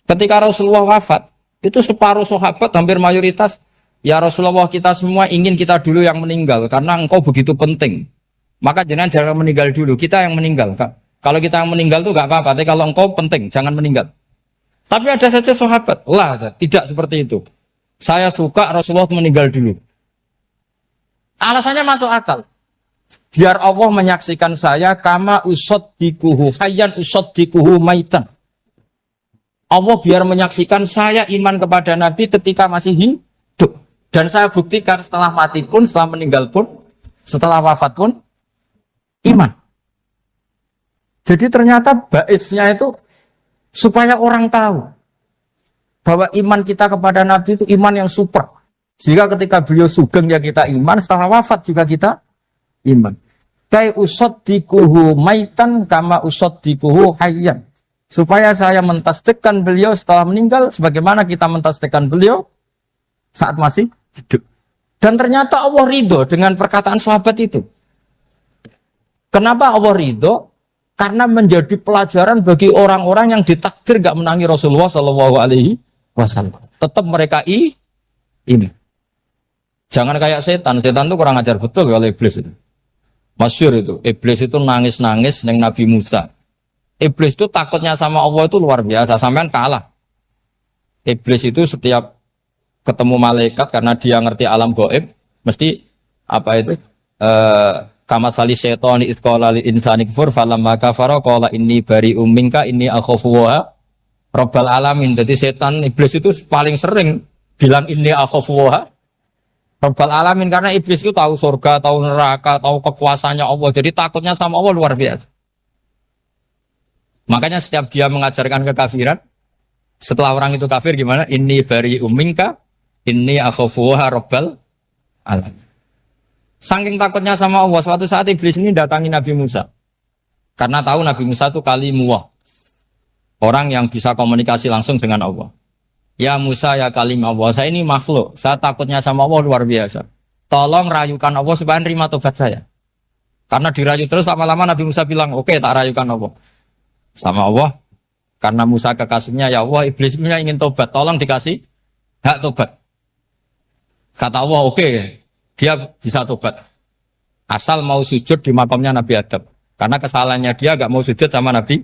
Ketika Rasulullah wafat, itu separuh sahabat hampir mayoritas, ya Rasulullah kita semua ingin kita dulu yang meninggal karena engkau begitu penting. Maka jangan meninggal dulu, kita yang meninggal. Kalau kita yang meninggal itu gak apa-apa, tapi kalau engkau penting, jangan meninggal. Tapi ada saja sahabat, tidak seperti itu. Saya suka Rasulullah meninggal dulu. Alasannya masuk akal. Biar Allah menyaksikan saya kama usaddikuhu hayyan usaddikuhu maitan. Allah biar menyaksikan saya iman kepada Nabi ketika masih hidup. Dan saya buktikan setelah mati pun, setelah meninggal pun, setelah wafat pun, iman. Jadi ternyata baisnya itu supaya orang tahu bahwa iman kita kepada Nabi itu iman yang super. Jika ketika beliau sugeng ya kita iman, setelah wafat juga kita iman. Kai usaddikuhu maitan kama usaddikuhu hayyan. Supaya saya mentasdikkan beliau setelah meninggal sebagaimana kita mentasdikkan beliau saat masih hidup. Dan ternyata Allah ridho dengan perkataan sahabat itu. Kenapa Allah ridho? Karena menjadi pelajaran bagi orang-orang yang ditakdir gak menangi Rasulullah SAW. Tetap mereka ini. Jangan kayak setan. Setan itu kurang ajar betul kalau iblis itu. Masyhur itu. Iblis itu nangis-nangis dengan Nabi Musa. Iblis itu takutnya sama Allah itu luar biasa, sampean kalah. Iblis itu setiap ketemu malaikat karena dia ngerti alam gaib, mesti apa itu? Kama sali syaitani id qala lil insani kfur falamma kafara qala inni bari'um minka inni akhafu wa rabbal alamin. Jadi setan iblis itu paling sering bilang inni akhafu wa rabbal alamin karena iblis itu tahu surga, tahu neraka, tahu kekuasaannya Allah. Jadi takutnya sama Allah luar biasa. Makanya setiap dia mengajarkan kekafiran, setelah orang itu kafir gimana? Inni bari'um minka, inni akhafu wa rabbal alamin. Saking takutnya sama Allah, suatu saat iblis ini datangi Nabi Musa. Karena tahu Nabi Musa itu kalimullah. Orang yang bisa komunikasi langsung dengan Allah. Ya Musa, ya kalim Allah, saya ini makhluk. Saya takutnya sama Allah luar biasa. Tolong rayukan Allah supaya nerima tobat saya. Karena dirayu terus lama-lama Nabi Musa bilang, oke, tak rayukan Allah. Sama Allah, karena Musa kekasihnya, ya Allah, iblis punya ingin tobat, tolong dikasih hak tobat. Kata Allah, oke, dia bisa tobat. Asal mau sujud di makamnya Nabi Adam. Karena kesalahannya dia gak mau sujud sama Nabi.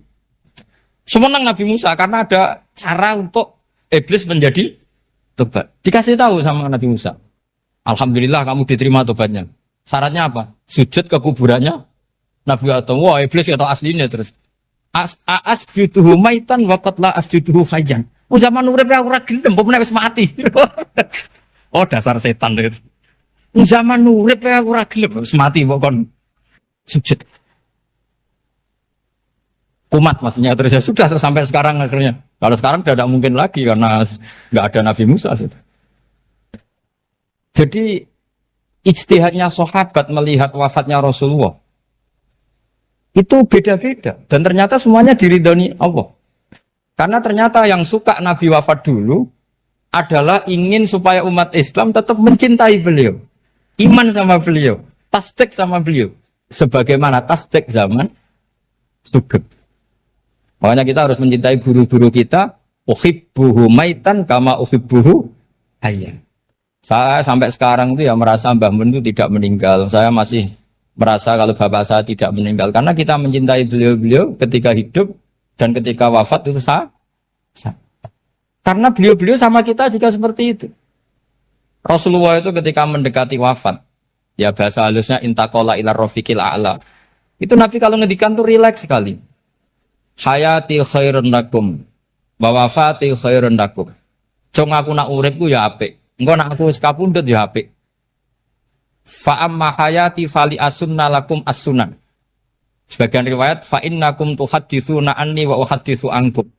Semenang Nabi Musa, karena ada cara untuk iblis menjadi tobat. Dikasih tahu sama Nabi Musa. Alhamdulillah kamu diterima tobatnya. Syaratnya apa? Sujud ke kuburannya Nabi Adam. Wah, iblis gak tahu aslinya terus. Asjuduhu maitan waqat la asjuduhu hayyan. Zaman urip aku ora gelem, mbok wis mati. Oh, dasar setan itu. Zaman urip aku ora gelem, wis mati mbok kon sujud. Kumat maksudnya terus ya sudah sampai sekarang akhirnya. Kalau sekarang tidak mungkin lagi karena enggak ada Nabi Musa. Jadi ijtihadnya sahabat melihat wafatnya Rasulullah itu beda-beda. Dan ternyata semuanya diridhoni Allah. Karena ternyata yang suka Nabi wafat dulu adalah ingin supaya umat Islam tetap mencintai beliau. Iman sama beliau. Tasdik sama beliau. Sebagaimana tasdik zaman sugeng. Makanya kita harus mencintai guru-guru kita. Uhibbuhu maitan kama uhibbuhu hayyan. Saya sampai sekarang itu ya merasa Mbah Mun itu tidak meninggal. Saya masih merasa kalau bapak saya tidak meninggal karena kita mencintai beliau-beliau ketika hidup dan ketika wafat itu sah. Karena beliau-beliau sama kita juga seperti itu. Rasulullah itu ketika mendekati wafat, ya bahasa halusnya intaqala ila rafiqil a'la. Itu Nabi kalau ngedikan tuh rileks sekali. Hayati khairun lakum wa wafati khairun lakum. Cung aku nak uripku ya apik. Engko nak aku wis kapundhut ya apik. Fa amma hayati fali asunna lakum as-sunan. Sebagian riwayat fa innakum tuhadditsuna anni wa uhadditsu ankum.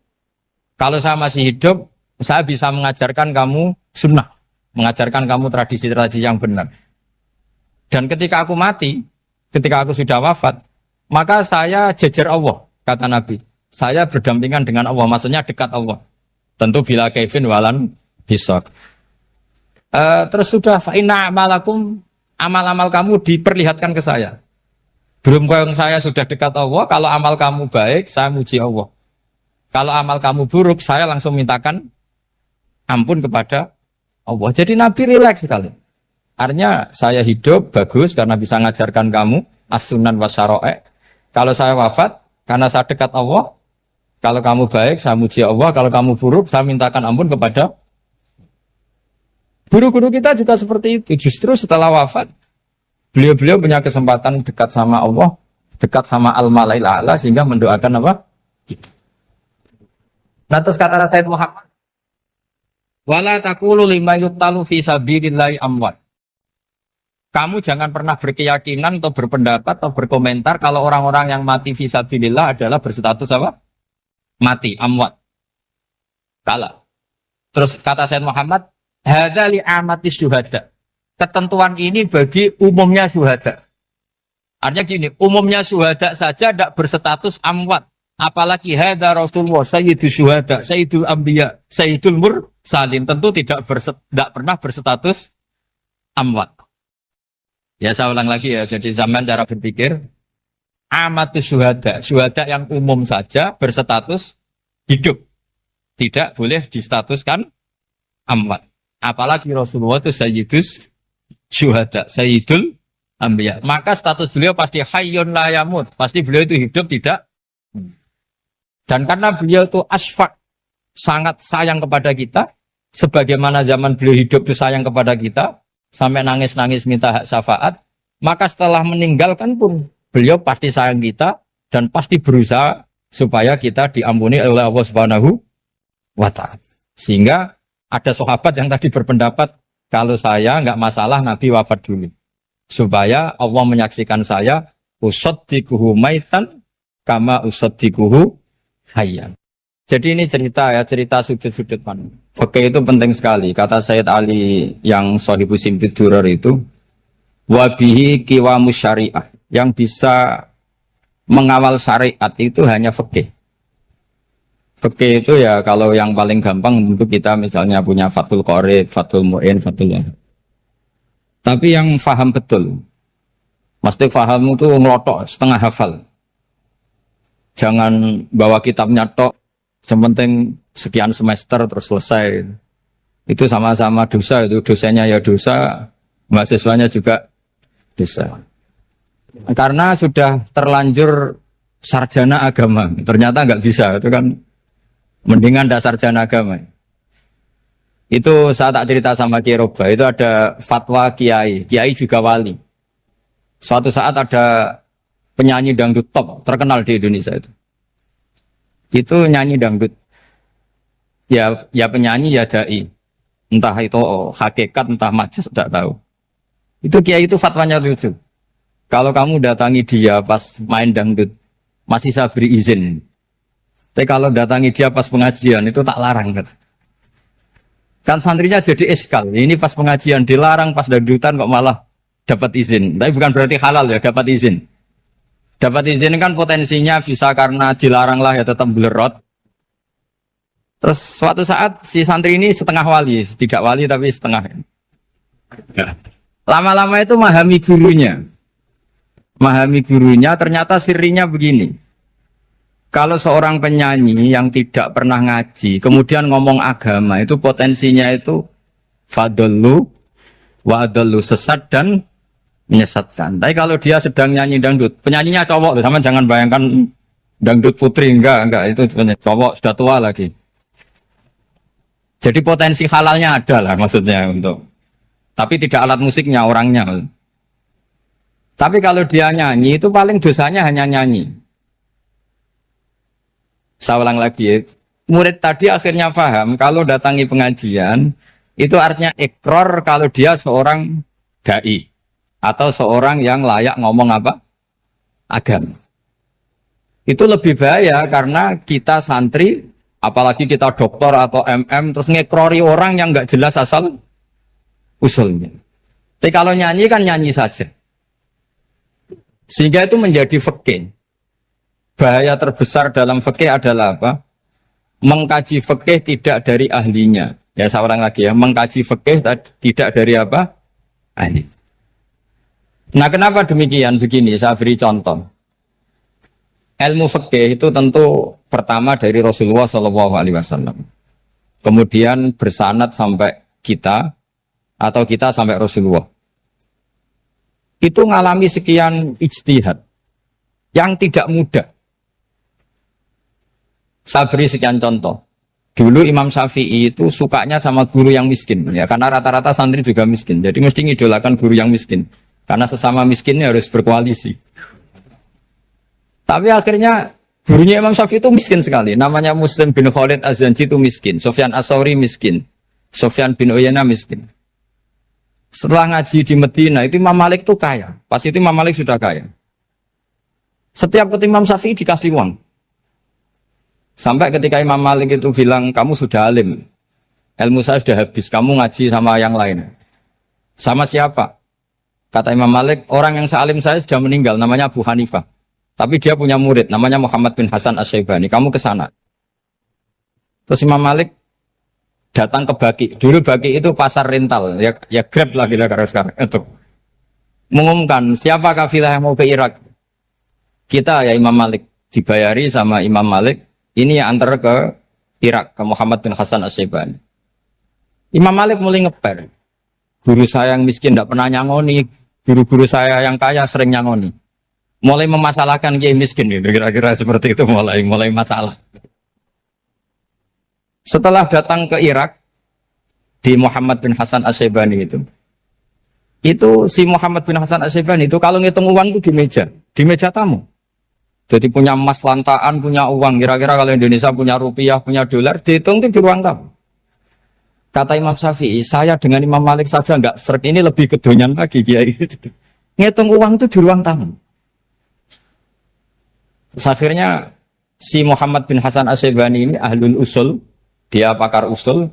Kalau saya masih hidup, saya bisa mengajarkan kamu sunnah, mengajarkan kamu tradisi-tradisi yang benar. Dan ketika aku mati, ketika aku sudah wafat, maka saya jejer Allah, kata Nabi. Saya berdampingan dengan Allah, maksudnya dekat Allah. Tentu bila kaifin walan bisaq. Terus sudah fa inna amalakum, amal-amal kamu diperlihatkan ke saya. Belum yang saya sudah dekat Allah, kalau amal kamu baik, saya muji Allah. Kalau amal kamu buruk, saya langsung mintakan ampun kepada Allah. Jadi Nabi rileks sekali. Artinya saya hidup bagus karena bisa ngajarkan kamu as-sunan wa syara'i'. Kalau saya wafat karena saya dekat Allah. Kalau kamu baik, saya muji Allah. Kalau kamu buruk, saya mintakan ampun kepada. Guru-guru kita juga seperti itu. Justru setelah wafat, beliau-beliau punya kesempatan dekat sama Allah, dekat sama al-malail a'la, sehingga mendoakan apa? Nah terus kata Sayyid Muhammad, wala taqulu lima yuqtalu fi sabilillahi amwat. Kamu jangan pernah berkeyakinan atau berpendapat atau berkomentar kalau orang-orang yang mati fi sabilillah adalah berstatus apa? Mati, amwat. Kalah. Terus kata Sayyid Muhammad, hadza li amati syuhada. Ketentuan ini bagi umumnya syuhada. Artinya gini, umumnya syuhada saja tidak berstatus amwat. Apalagi hadza Rasulullah sayyidul syuhada, sayyidul anbiya, sayyidul mursalin, tentu tidak pernah berstatus amwat. Ya saya ulang lagi ya, jadi zaman cara berpikir amatus syuhada, syuhada yang umum saja berstatus hidup, tidak boleh distatuskan amwat. Apalagi Rasulullah itu sayyidus syuhada, sayyidul anbiya. Maka status beliau pasti hayyun la yamut, pasti beliau itu hidup tidak. Dan karena beliau itu asfaq, sangat sayang kepada kita, sebagaimana zaman beliau hidup itu sayang kepada kita, sampai nangis-nangis minta hak syafaat, maka setelah meninggalkan pun beliau pasti sayang kita dan pasti berusaha supaya kita diampuni oleh Allah Subhanahu wa ta'ala. Sehingga ada sahabat yang tadi berpendapat kalau saya nggak masalah Nabi wafat dulu. Supaya Allah menyaksikan saya usaddiquhu maitan kama usaddiquhu hayyan. Jadi ini cerita ya, cerita sudut-sudut mana. Fikih itu penting sekali. Kata Sayyid Ali yang Shahibus Simtud Durar itu, wabihi qiwamus syariah. Yang bisa mengawal syariat itu hanya fikih. Fikih itu ya kalau yang paling gampang untuk kita misalnya punya Fathul Qorib, Fathul Mu'in, Fathul Wahab. Tapi yang faham betul, mesti faham itu ngelotok, setengah hafal. Jangan bawa kitabnya tok, sementing sekian semester terus selesai. Itu sama-sama dosa, itu dosanya ya dosa, mahasiswanya juga dosa. Karena sudah terlanjur sarjana agama, ternyata nggak bisa, itu kan mendingan ndak sarjana agama. Itu saya tak cerita sama Kiai Roba, itu ada fatwa kiai juga wali. Suatu saat ada penyanyi dangdut top terkenal di Indonesia itu nyanyi dangdut. Ya penyanyi ya dai. Entah itu hakikat entah majas tidak tahu. Itu kiai itu fatwanya lucu. Kalau kamu datangi dia pas main dangdut masih saya beri izin. Tapi kalau datangi dia pas pengajian itu tak larang kan. Kan santrinya jadi eskal. Ini pas pengajian dilarang, pas dangdutan kok malah dapat izin. Tapi bukan berarti halal ya, dapat izin. Dapat izin kan potensinya bisa karena dilarang lah ya tetap belerot. Terus suatu saat si santri ini setengah wali, tidak wali tapi setengah. Ya. Lama-lama itu memahami gurunya. Memahami gurunya ternyata sirinya begini. Kalau seorang penyanyi yang tidak pernah ngaji, kemudian ngomong agama, itu potensinya itu fadallu wa adallu, sesat dan menyesatkan. Tapi kalau dia sedang nyanyi dangdut, penyanyinya cowok, sama jangan bayangkan dangdut putri, enggak, itu cowok sudah tua lagi. Jadi potensi halalnya ada lah maksudnya untuk, tapi tidak alat musiknya, orangnya. Tapi kalau dia nyanyi, itu paling dosanya hanya nyanyi. Saya ulang lagi, murid tadi akhirnya paham kalau datangi pengajian itu artinya ikrar kalau dia seorang dai atau seorang yang layak ngomong apa? Agama. Itu lebih bahaya karena kita santri, apalagi kita doktor atau MM terus ngekrori orang yang nggak jelas asal usulnya. Tapi kalau nyanyi kan nyanyi saja. Sehingga itu menjadi fikih. Bahaya terbesar dalam fikih adalah apa? Mengkaji fikih tidak dari ahlinya. Ya saya ulang lagi ya, mengkaji fikih tidak dari apa? Ahli. Nah kenapa demikian? Begini, saya beri contoh. Ilmu fikih itu tentu pertama dari Rasulullah SAW. Kemudian bersanad sampai kita atau kita sampai Rasulullah. Itu ngalami sekian ijtihad yang tidak mudah. Saya beri sekian contoh. Dulu Imam Syafi'i itu sukanya sama guru yang miskin, ya karena rata-rata santri juga miskin. Jadi mesti ngidolakan guru yang miskin, karena sesama miskinnya harus berkoalisi. Tapi akhirnya gurunya Imam Syafi'i itu miskin sekali. Namanya Muslim bin Khalid Az-Zanji itu miskin. Sufyan As-Tsauri miskin. Sufyan bin Uyainah miskin. Setelah ngaji di Medina itu Imam Malik itu kaya. Pas itu Imam Malik sudah kaya. Setiap ketemu Imam Syafi'i dikasih uang. Sampai ketika Imam Malik itu bilang, kamu sudah alim. Ilmu saya sudah habis. Kamu ngaji sama yang lain. Sama siapa? Kata Imam Malik, orang yang sealim saya sudah meninggal. Namanya Abu Hanifah. Tapi dia punya murid, namanya Muhammad bin Hasan Asy-Syaibani. Kamu ke sana. Terus Imam Malik datang ke Baqi. Dulu Baqi itu pasar rental, ya Grab lah kira-kira sekarang. Itu mengumumkan siapa kafilah yang mau ke Irak. Kita ya Imam Malik dibayari sama Imam Malik. Ini yang antar ke Irak, ke Muhammad bin Hasan Asy-Syaibani. Imam Malik mulai ngeper. Guru saya yang miskin tidak pernah nyangoni, guru-guru saya yang kaya sering nyangoni. Mulai memasalahkan kiai miskin gitu, kira-kira seperti itu mulai masalah. Setelah datang ke Irak di Muhammad bin Hasan Asy-Syaibani itu si Muhammad bin Hasan Asy-Syaibani itu kalau ngitung uang itu di meja tamu. Jadi punya emas lantaan, punya uang. Kira-kira kalau Indonesia punya rupiah, punya dolar, dihitung itu di ruang tamu. Kata Imam Syafi'i, saya dengan Imam Malik saja enggak seret, ini lebih kedonyan lagi kiai. Ngitung uang itu di ruang tamu. Terus akhirnya si Muhammad bin Hasan Asy-Syaibani ini ahlul usul, dia pakar usul.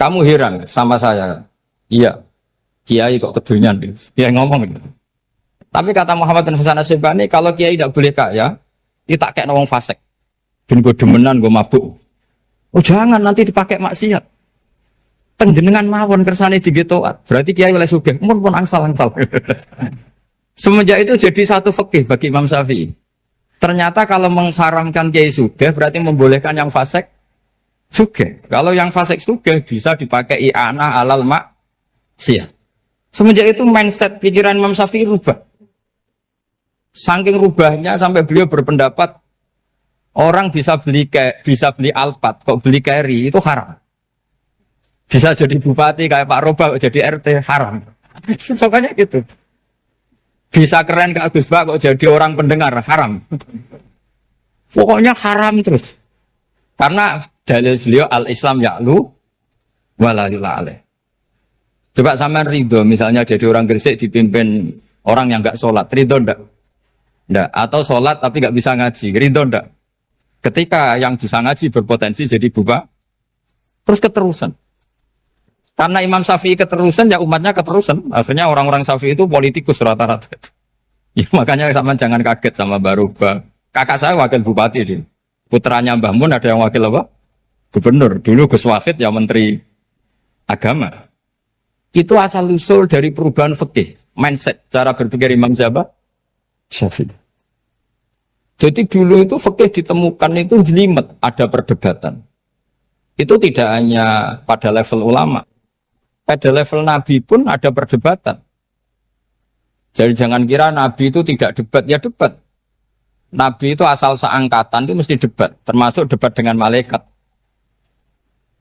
Kamu heran sama saya? Iya, kiai kok kedonyan. Dia ngomong gitu. Tapi kata Muhammad bin Hasan Asy-Syaibani, kalau kiai tidak boleh kaya, dia tak kayak wong fasik. Ben gue demenan, gue mabuk. Oh jangan, nanti dipakai maksiat. Penjenengan mawon kersane digetoat. Berarti kiai oleh sugih, pun angsal-angsal. Semenjak itu jadi satu fikih bagi Imam Syafi'i. Ternyata kalau mengharamkan kiai sugih berarti membolehkan yang fasik sugih. Kalau yang fasik sugih bisa dipakai i'anah alal maksiat. Semenjak itu mindset pikiran Imam Syafi'i rubah. Saking rubahnya sampai beliau berpendapat orang bisa beli Alphard, kok beli carry itu haram. Bisa jadi bupati kayak Pak Roba, jadi RT haram. Soalnya gitu. Bisa keren Kak Gus Bak kok jadi orang pendengar haram. Pokoknya haram terus. Karena dalil beliau al-Islam ya'lu wala yula'aleh. Coba sampean ridho misalnya jadi orang Gresik dipimpin orang yang enggak sholat, ridho ndak? Ndak. Atau sholat tapi enggak bisa ngaji, ridho ndak? Ketika yang bisa ngaji berpotensi jadi buba, terus keterusan. Karena Imam Syafi'i keterusan, ya umatnya keterusan. Akhirnya orang-orang Syafi'i itu politikus rata-rata. Ya, makanya sama jangan kaget sama Baruba. Kakak saya wakil bupati dia. Putranya Mbah Mun ada yang wakil apa? Gubernur. Dulu Gus Wahid ya menteri agama. Itu asal usul dari perubahan fikih, mindset, cara berpikir Imam Syafi'i. Jadi dulu itu fikih ditemukan itu jelimet, ada perdebatan. Itu tidak hanya pada level ulama. Pada level Nabi pun ada perdebatan. Jadi jangan kira Nabi itu tidak debat, ya debat. Nabi itu asal seangkatan itu mesti debat, termasuk debat dengan malaikat.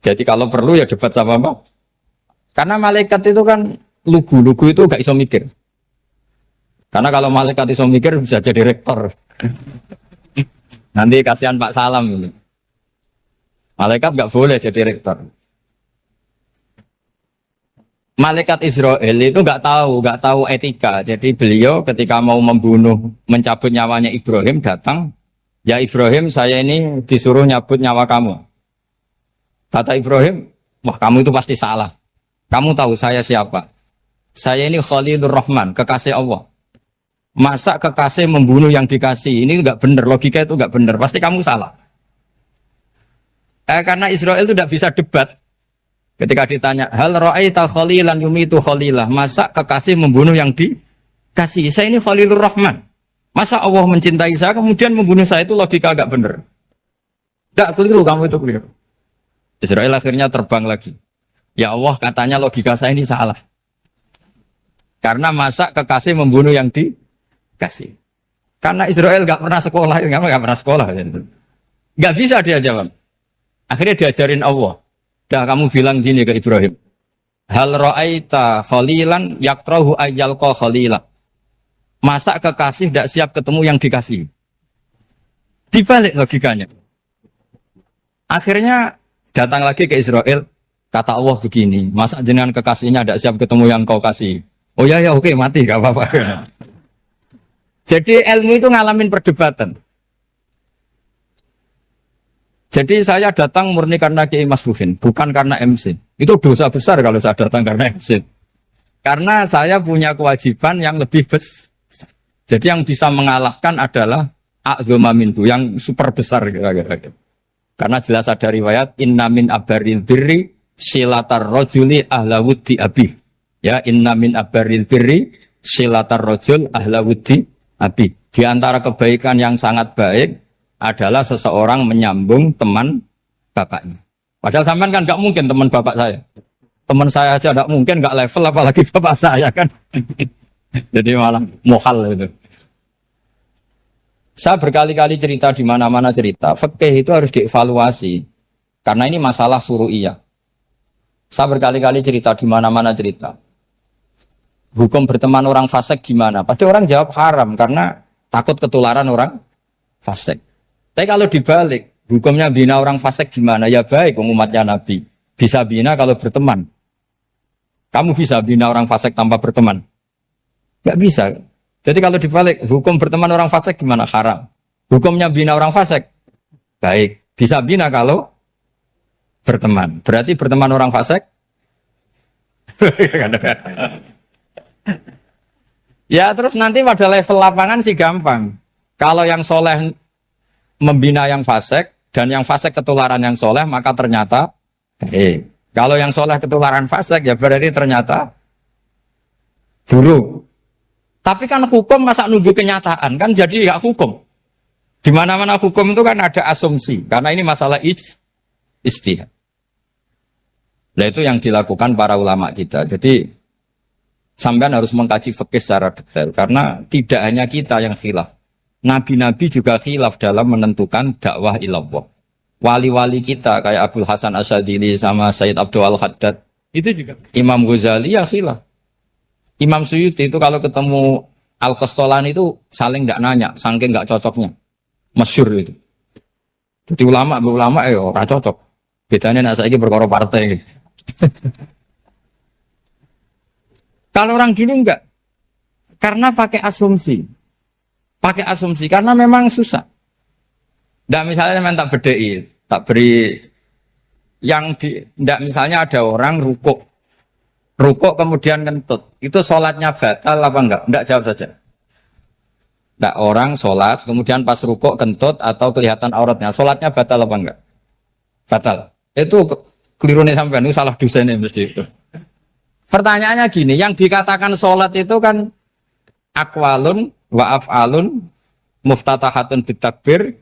Jadi kalau perlu ya debat sama apa? Karena malaikat itu kan lugu itu gak iso mikir. Karena kalau malaikat iso mikir bisa jadi rektor. Nanti kasihan Pak Salam ini. Malaikat gak boleh jadi rektor. Malaikat Israel itu nggak tahu etika. Jadi beliau ketika mau membunuh, mencabut nyawanya Ibrahim datang, ya Ibrahim saya ini disuruh nyabut nyawa kamu. Kata Ibrahim, wah kamu itu pasti salah. Kamu tahu saya siapa? Saya ini Khalilur Rahman, kekasih Allah. Masa kekasih membunuh yang dikasih? Ini nggak benar, logika itu nggak benar. Pasti kamu salah. Karena Israel itu tidak bisa debat. Ketika ditanya, hal ra'aita khalilan yumitu khalilah, masa kekasih membunuh yang dikasih? Saya ini Khalilur Rahman. Masa Allah mencintai saya kemudian membunuh saya, itu logika agak benar. Tidak keliru, kamu itu keliru. Israel akhirnya terbang lagi. Ya Allah, katanya logika saya ini salah. Karena masa kekasih membunuh yang dikasih. Karena Israel nggak pernah sekolah, nggak pernah sekolah. Nggak bisa dia jawab. Akhirnya diajarin Allah. Dah kamu bilang gini ke Ibrahim. Hal ra'aita khalilan yakrahu ayyalqa khalila. Masa kekasih tidak siap ketemu yang dikasih. Dibalik logikanya. Akhirnya datang lagi ke Israel. Kata Allah begini. Masa jenengan kekasihnya tidak siap ketemu yang kau kasih. Oh ya oke, mati gak apa-apa. Jadi ilmu itu ngalamin perdebatan. Jadi saya datang murni karena Kiai Mas Buhin, bukan karena MC. Itu dosa besar kalau saya datang karena MC. Karena saya punya kewajiban yang lebih besar. Jadi yang bisa mengalahkan adalah a'dzama minhu, yang super besar kira-kira. Karena jelas ada riwayat inna min abaril birri silatar rajuli ahla wuddi abi. Ya, inna min abaril birri silatar rajul ahla wuddi abi. Di antara kebaikan yang sangat baik adalah seseorang menyambung teman bapaknya. Padahal sampean kan nggak mungkin teman bapak saya. Teman saya aja nggak mungkin, nggak level apalagi bapak saya kan. Jadi malah mohal itu. Saya berkali-kali cerita di mana-mana cerita, fikih itu harus dievaluasi. Karena ini masalah furu'iyah. Saya berkali-kali cerita di mana-mana cerita. Hukum berteman orang fasik gimana? Pasti orang jawab haram karena takut ketularan orang fasik. Tapi kalau dibalik, hukumnya bina orang fasik gimana? Ya baik, umatnya Nabi. Bisa bina kalau berteman. Kamu bisa bina orang fasik tanpa berteman? Gak bisa. Jadi kalau dibalik, hukum berteman orang fasik gimana? Haram. Hukumnya bina orang fasik? Baik. Bisa bina kalau berteman. Berarti berteman orang fasik? Ya terus nanti pada level lapangan sih gampang. Kalau yang soleh membina yang fasik, dan yang fasik ketularan yang soleh, maka ternyata kalau yang soleh ketularan fasik, ya berarti ternyata buruk. Tapi kan hukum masa nunggu kenyataan, kan jadi gak hukum. Di mana-mana hukum itu kan ada asumsi, karena ini masalah ijtihad. Nah itu yang dilakukan para ulama kita. Jadi sampean harus mengkaji fikih secara detail, karena tidak hanya kita yang khilaf. Nabi-nabi juga khilaf dalam menentukan dakwah ilallah. Wali-wali kita kayak Abdul Hasan Asyadili sama Sayyid Abdul Al-Haddad, itu juga. Imam Ghazali ya khilaf. Imam Suyuti itu kalau ketemu Al-Qastolani itu saling tidak nanya, saking nggak cocoknya. Masyhur itu. Jadi ulama ora cocok. Bedanya nak saiki perkara partai. Kalau orang gini enggak. Karena pakai asumsi. Pakai asumsi karena memang susah. Enggak misalnya memang tak bedai, tak beri yang di enggak misalnya ada orang rukuk kemudian kentut. Itu sholatnya batal apa enggak? Enggak, jawab saja. Enggak, orang sholat kemudian pas rukuk kentut atau kelihatan auratnya, sholatnya batal apa enggak? Batal. Itu keliru nih sampean, itu salah dosennya mesti itu. Pertanyaannya gini, yang dikatakan sholat itu kan aqwalun wa af'alun muftatahatun bitakbir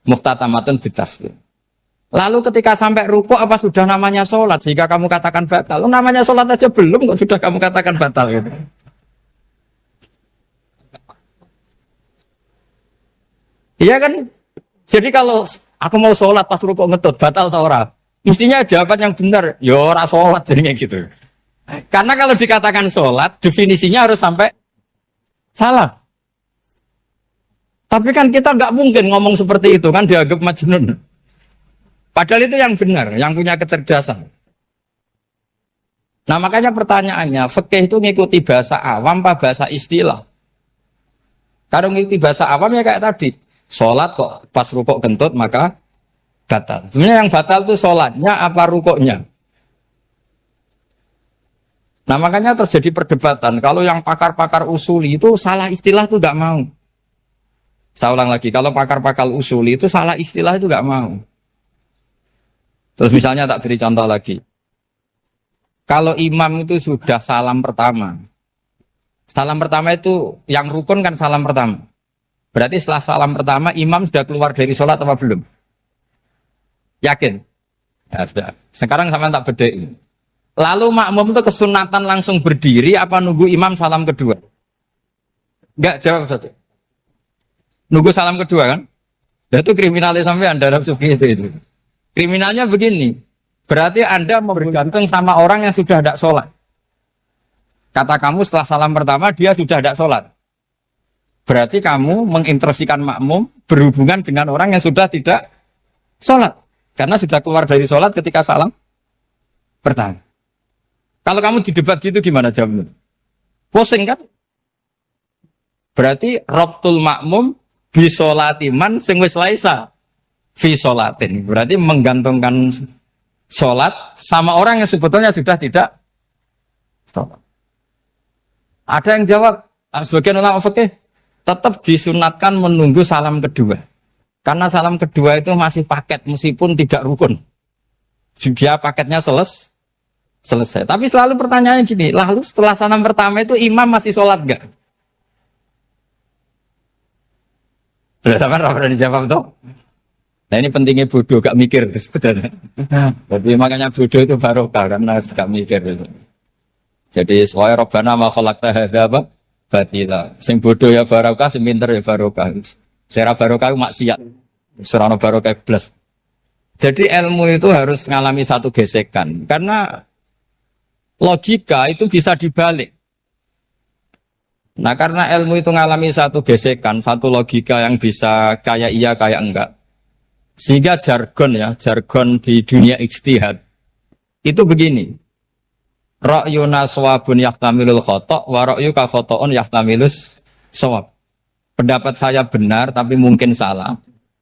muftatamatun bitaslim. Lalu ketika sampai rukuk apa sudah namanya sholat jika kamu katakan batal? Namanya sholat aja belum kok sudah kamu katakan batal gitu. Iya kan? Jadi kalau aku mau sholat pas rukuk ngetut batal atau ora? Mestinya jawaban yang benar, ya ora sholat jadinya gitu. Karena kalau dikatakan sholat definisinya harus sampai salah. Tapi kan kita nggak mungkin ngomong seperti itu kan dianggap majnun. Padahal itu yang benar, yang punya kecerdasan. Nah makanya pertanyaannya, fikih itu ngikuti bahasa awam apa bahasa istilah? Kalau ngikuti bahasa awam ya kayak tadi, sholat kok pas rukuk kentut maka batal. Sebenarnya yang batal itu sholatnya apa rukuknya? Nah makanya terjadi perdebatan. Kalau yang pakar-pakar usuli itu salah istilah itu nggak mau. Saya ulang lagi, kalau pakar-pakar usuli itu salah istilah itu nggak mau. Terus misalnya tak beri contoh lagi. Kalau imam itu sudah salam pertama, Salam pertama itu yang rukun kan salam pertama. Berarti setelah salam pertama imam sudah keluar dari sholat apa belum? Yakin? Ya sudah. Sekarang sama tak bedain. Lalu makmum itu kesunatan langsung berdiri apa nunggu imam salam kedua? Enggak, jawab satu. Nunggu salam kedua kan? Ya, itu kriminalis sampai Anda dalam sufi itu. Kriminalnya begini. Berarti Anda bergantung sama orang yang sudah tidak sholat. Kata kamu setelah salam pertama dia sudah tidak sholat. Berarti kamu menginstruksikan makmum berhubungan dengan orang yang sudah tidak sholat. Karena sudah keluar dari sholat ketika salam pertama. Kalau kamu di debat gitu gimana jawabnya? Pusing kan? Berarti Rabtul makmum bisolatiman sing wis laisa fi sholatin. Berarti menggantungkan sholat sama orang yang sebetulnya sudah tidak sholat. Ada yang jawab, sebagian ulama fikih tetap disunatkan menunggu salam kedua. Karena salam kedua itu masih paket meskipun tidak rukun. Dia paketnya selesai. Tapi selalu pertanyaannya gini, lalu setelah salam pertama itu imam masih sholat enggak? Sudah sampai apa dijawab toh? Nah ini pentingnya bodoh, gak mikir sebenarnya. Jadi makanya bodoh itu barokah karena gak mikir itu. Jadi soalnya Rabbana ma khalaqta hadza apa? Batila. Sing bodoh ya barokah, sing pinter ya barokah. Sira barokah itu maksiat. Surana barokah plus. Jadi ilmu itu harus mengalami satu gesekan karena logika itu bisa dibalik. Nah karena ilmu itu mengalami satu gesekan, satu logika yang bisa kayak iya kayak enggak. Sehingga jargon di dunia ijtihad itu begini. Ra'yuna shawabun yahtamilul khata' wa ra'yuka khata'un yahtamilus shawab. Pendapat saya benar tapi mungkin salah.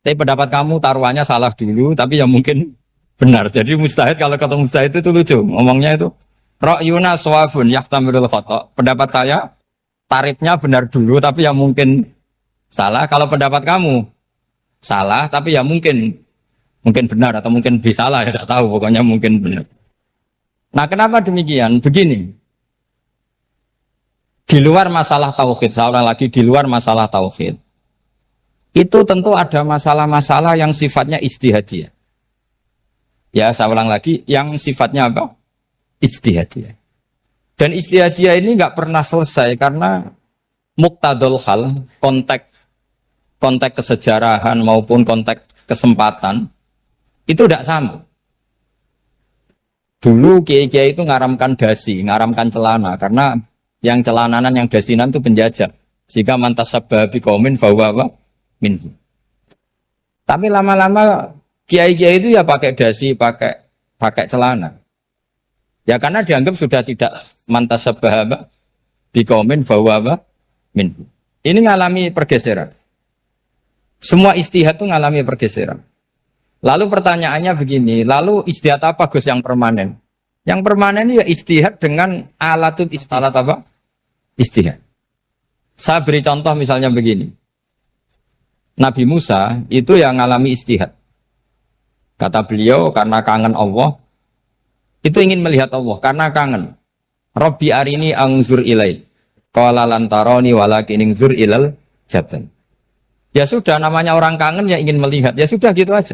Tapi pendapat kamu taruhannya salah dulu tapi ya mungkin benar. Jadi mustahid kalau kata mustahid itu lucu. Ngomongnya itu ra'yuna shawabun yahtamilul khata'. Pendapat saya tarifnya benar dulu tapi ya mungkin salah. Kalau pendapat kamu salah tapi ya mungkin benar atau mungkin bisa salah ya tidak tahu pokoknya mungkin benar. Nah kenapa demikian? Begini, di luar masalah tauhid, saya ulang lagi di luar masalah tauhid, itu tentu ada masalah-masalah yang sifatnya ijtihadiyah. Ya saya ulang lagi, yang sifatnya apa? Ijtihadiyah. Dan ijtihadiyah ini nggak pernah selesai karena muqtadul hal, konteks kesejarahan maupun konteks kesempatan itu tidak sama. Dulu kiai-kiai itu ngaramkan dasi, ngaramkan celana karena yang celananan yang dasinan itu penjajah. Sehingga mantas sababi kaumin bahwa minhu. Tapi lama-lama kiai-kiai itu ya pakai dasi, pakai celana. Ya karena dianggap sudah tidak mantas sababi kaumin bahwa minhu. Ini ngalami pergeseran. Semua istihad itu ngalami pergeseran. Lalu pertanyaannya begini, lalu istihad apa Gus yang permanen? Yang permanen ya istihad dengan alatut istilah apa? Istihad. Saya beri contoh misalnya begini. Nabi Musa itu yang ngalami istihad. Kata beliau karena kangen Allah, itu ingin melihat Allah karena kangen. Rabbi arini anzur ilai. Qala lan tarani walakin anzur ilal jabal. Ya sudah namanya orang kangen ya ingin melihat. Ya sudah gitu aja.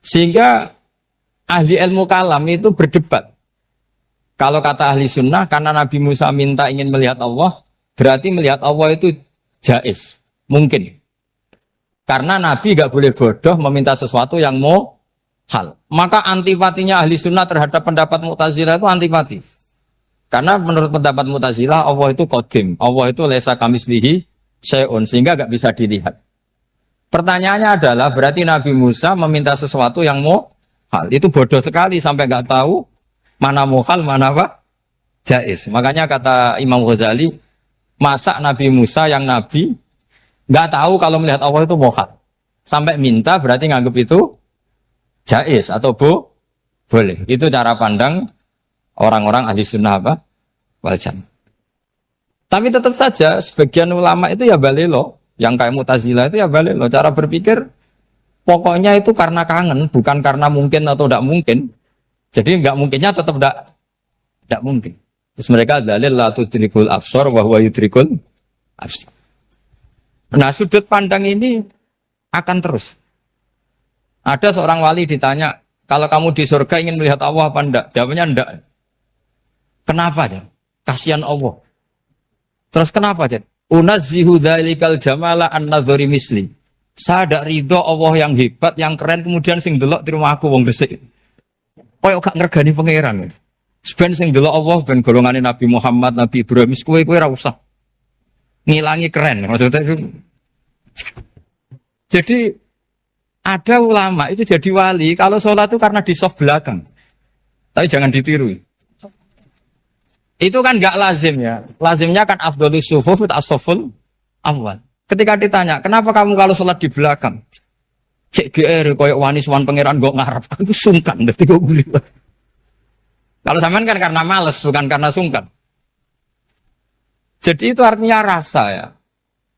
Sehingga ahli ilmu kalam itu berdebat. Kalau kata ahli sunnah, karena Nabi Musa minta ingin melihat Allah, berarti melihat Allah itu jaiz, mungkin. Karena Nabi gak boleh bodoh meminta sesuatu yang hal. Maka antipatinya ahli sunnah terhadap pendapat Mu'tazilah itu antipati. Karena menurut pendapat Mu'tazilah, Allah itu qadim, Allah itu laisa kamislihi syai'un, sehingga gak bisa dilihat. Pertanyaannya adalah berarti Nabi Musa meminta sesuatu yang hal. Itu bodoh sekali sampai nggak tahu mana hal, mana apa? Jaiz. Makanya kata Imam Ghazali, masa Nabi Musa yang Nabi nggak tahu kalau melihat Allah itu hal. Sampai minta berarti nganggap itu jaiz atau boleh. Itu cara pandang orang-orang ahli sunnah apa? Wal jamaah. Tapi tetap saja sebagian ulama itu ya balelo. Yang kayak Mu'tazilah itu ya balik loh. Cara berpikir pokoknya itu karena kangen, bukan karena mungkin atau tidak mungkin. Jadi nggak mungkinnya tetap tidak mungkin. Terus mereka dalil la tudrikul absar wa huwa yudrikul absar. Nah, sudut pandang ini akan terus. Ada seorang wali ditanya, kalau kamu di surga ingin melihat Allah apa enggak? Jawabnya enggak. Kenapa, ya? Kasihan Allah. Terus kenapa, ya? Unazzihu dzalikal jamala an-nadhari misli. Saya tidak ridho Allah yang hebat, yang keren, kemudian sing delok di rumah aku wong resik. Koyo gak ngergani pangeran. Seben sing delok Allah ben golongane Nabi Muhammad, Nabi Ibrahim, kowe ora usah ngilangi keren. Maksudnya itu. Jadi ada ulama itu jadi wali kalau sholat itu karena di soft belakang. Tapi jangan ditiru. Itu kan gak lazim ya. Lazimnya kan afdhalus sufuf as-saful awal. Ketika ditanya, kenapa kamu kalau sholat di belakang? Cek GR koyok wani suwan pangeran gak ngarep. Aku sungkan dadi kok gulit. Kalau sampean kan karena males, bukan karena sungkan. Jadi itu artinya rasa ya.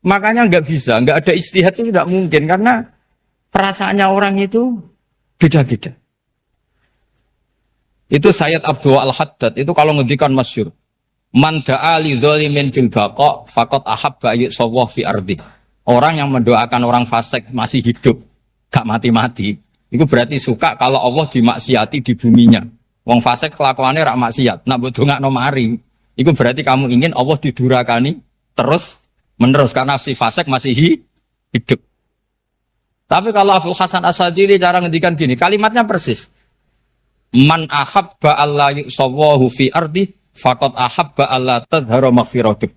Makanya nggak bisa, nggak ada ijtihad itu tidak mungkin karena perasaannya orang itu beda-beda. Itu Sayyid Abdul Al-Haddad itu kalau ngendikan masyhur, man da'a li dzalimin bil baqa faqad ahabba yusawwah fi ardi. Orang yang mendoakan orang fasik masih hidup, gak mati-mati, itu berarti suka kalau Allah dimaksiati di buminya. Wong fasik kelakuannya rak maksiat, nak mbok dongakno mari. Itu berarti kamu ingin Allah didurakani terus menerus karena si fasik masih hidup. Tapi kalau Abu Hasan As-Sadili cara ngendikan gini, kalimatnya persis. Man ahabba alla yusawwahu fi ardi faqad ahabba alla tadhara maghfiratuh.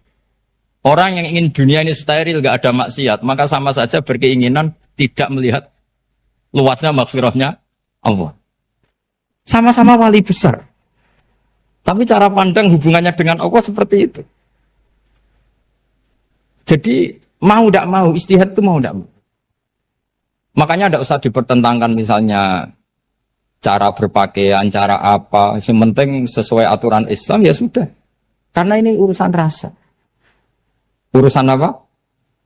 Orang yang ingin dunia ini steril gak ada maksiat, maka sama saja berkeinginan tidak melihat luasnya maghfirahnya Allah. Sama-sama wali besar. Tapi cara pandang hubungannya dengan Allah seperti itu. Jadi mau tidak mau, ijtihad itu mau tidak mau. Makanya tidak usah dipertentangkan misalnya cara berpakaian, cara apa. Yang penting sesuai aturan Islam ya sudah. Karena ini urusan rasa. Urusan apa?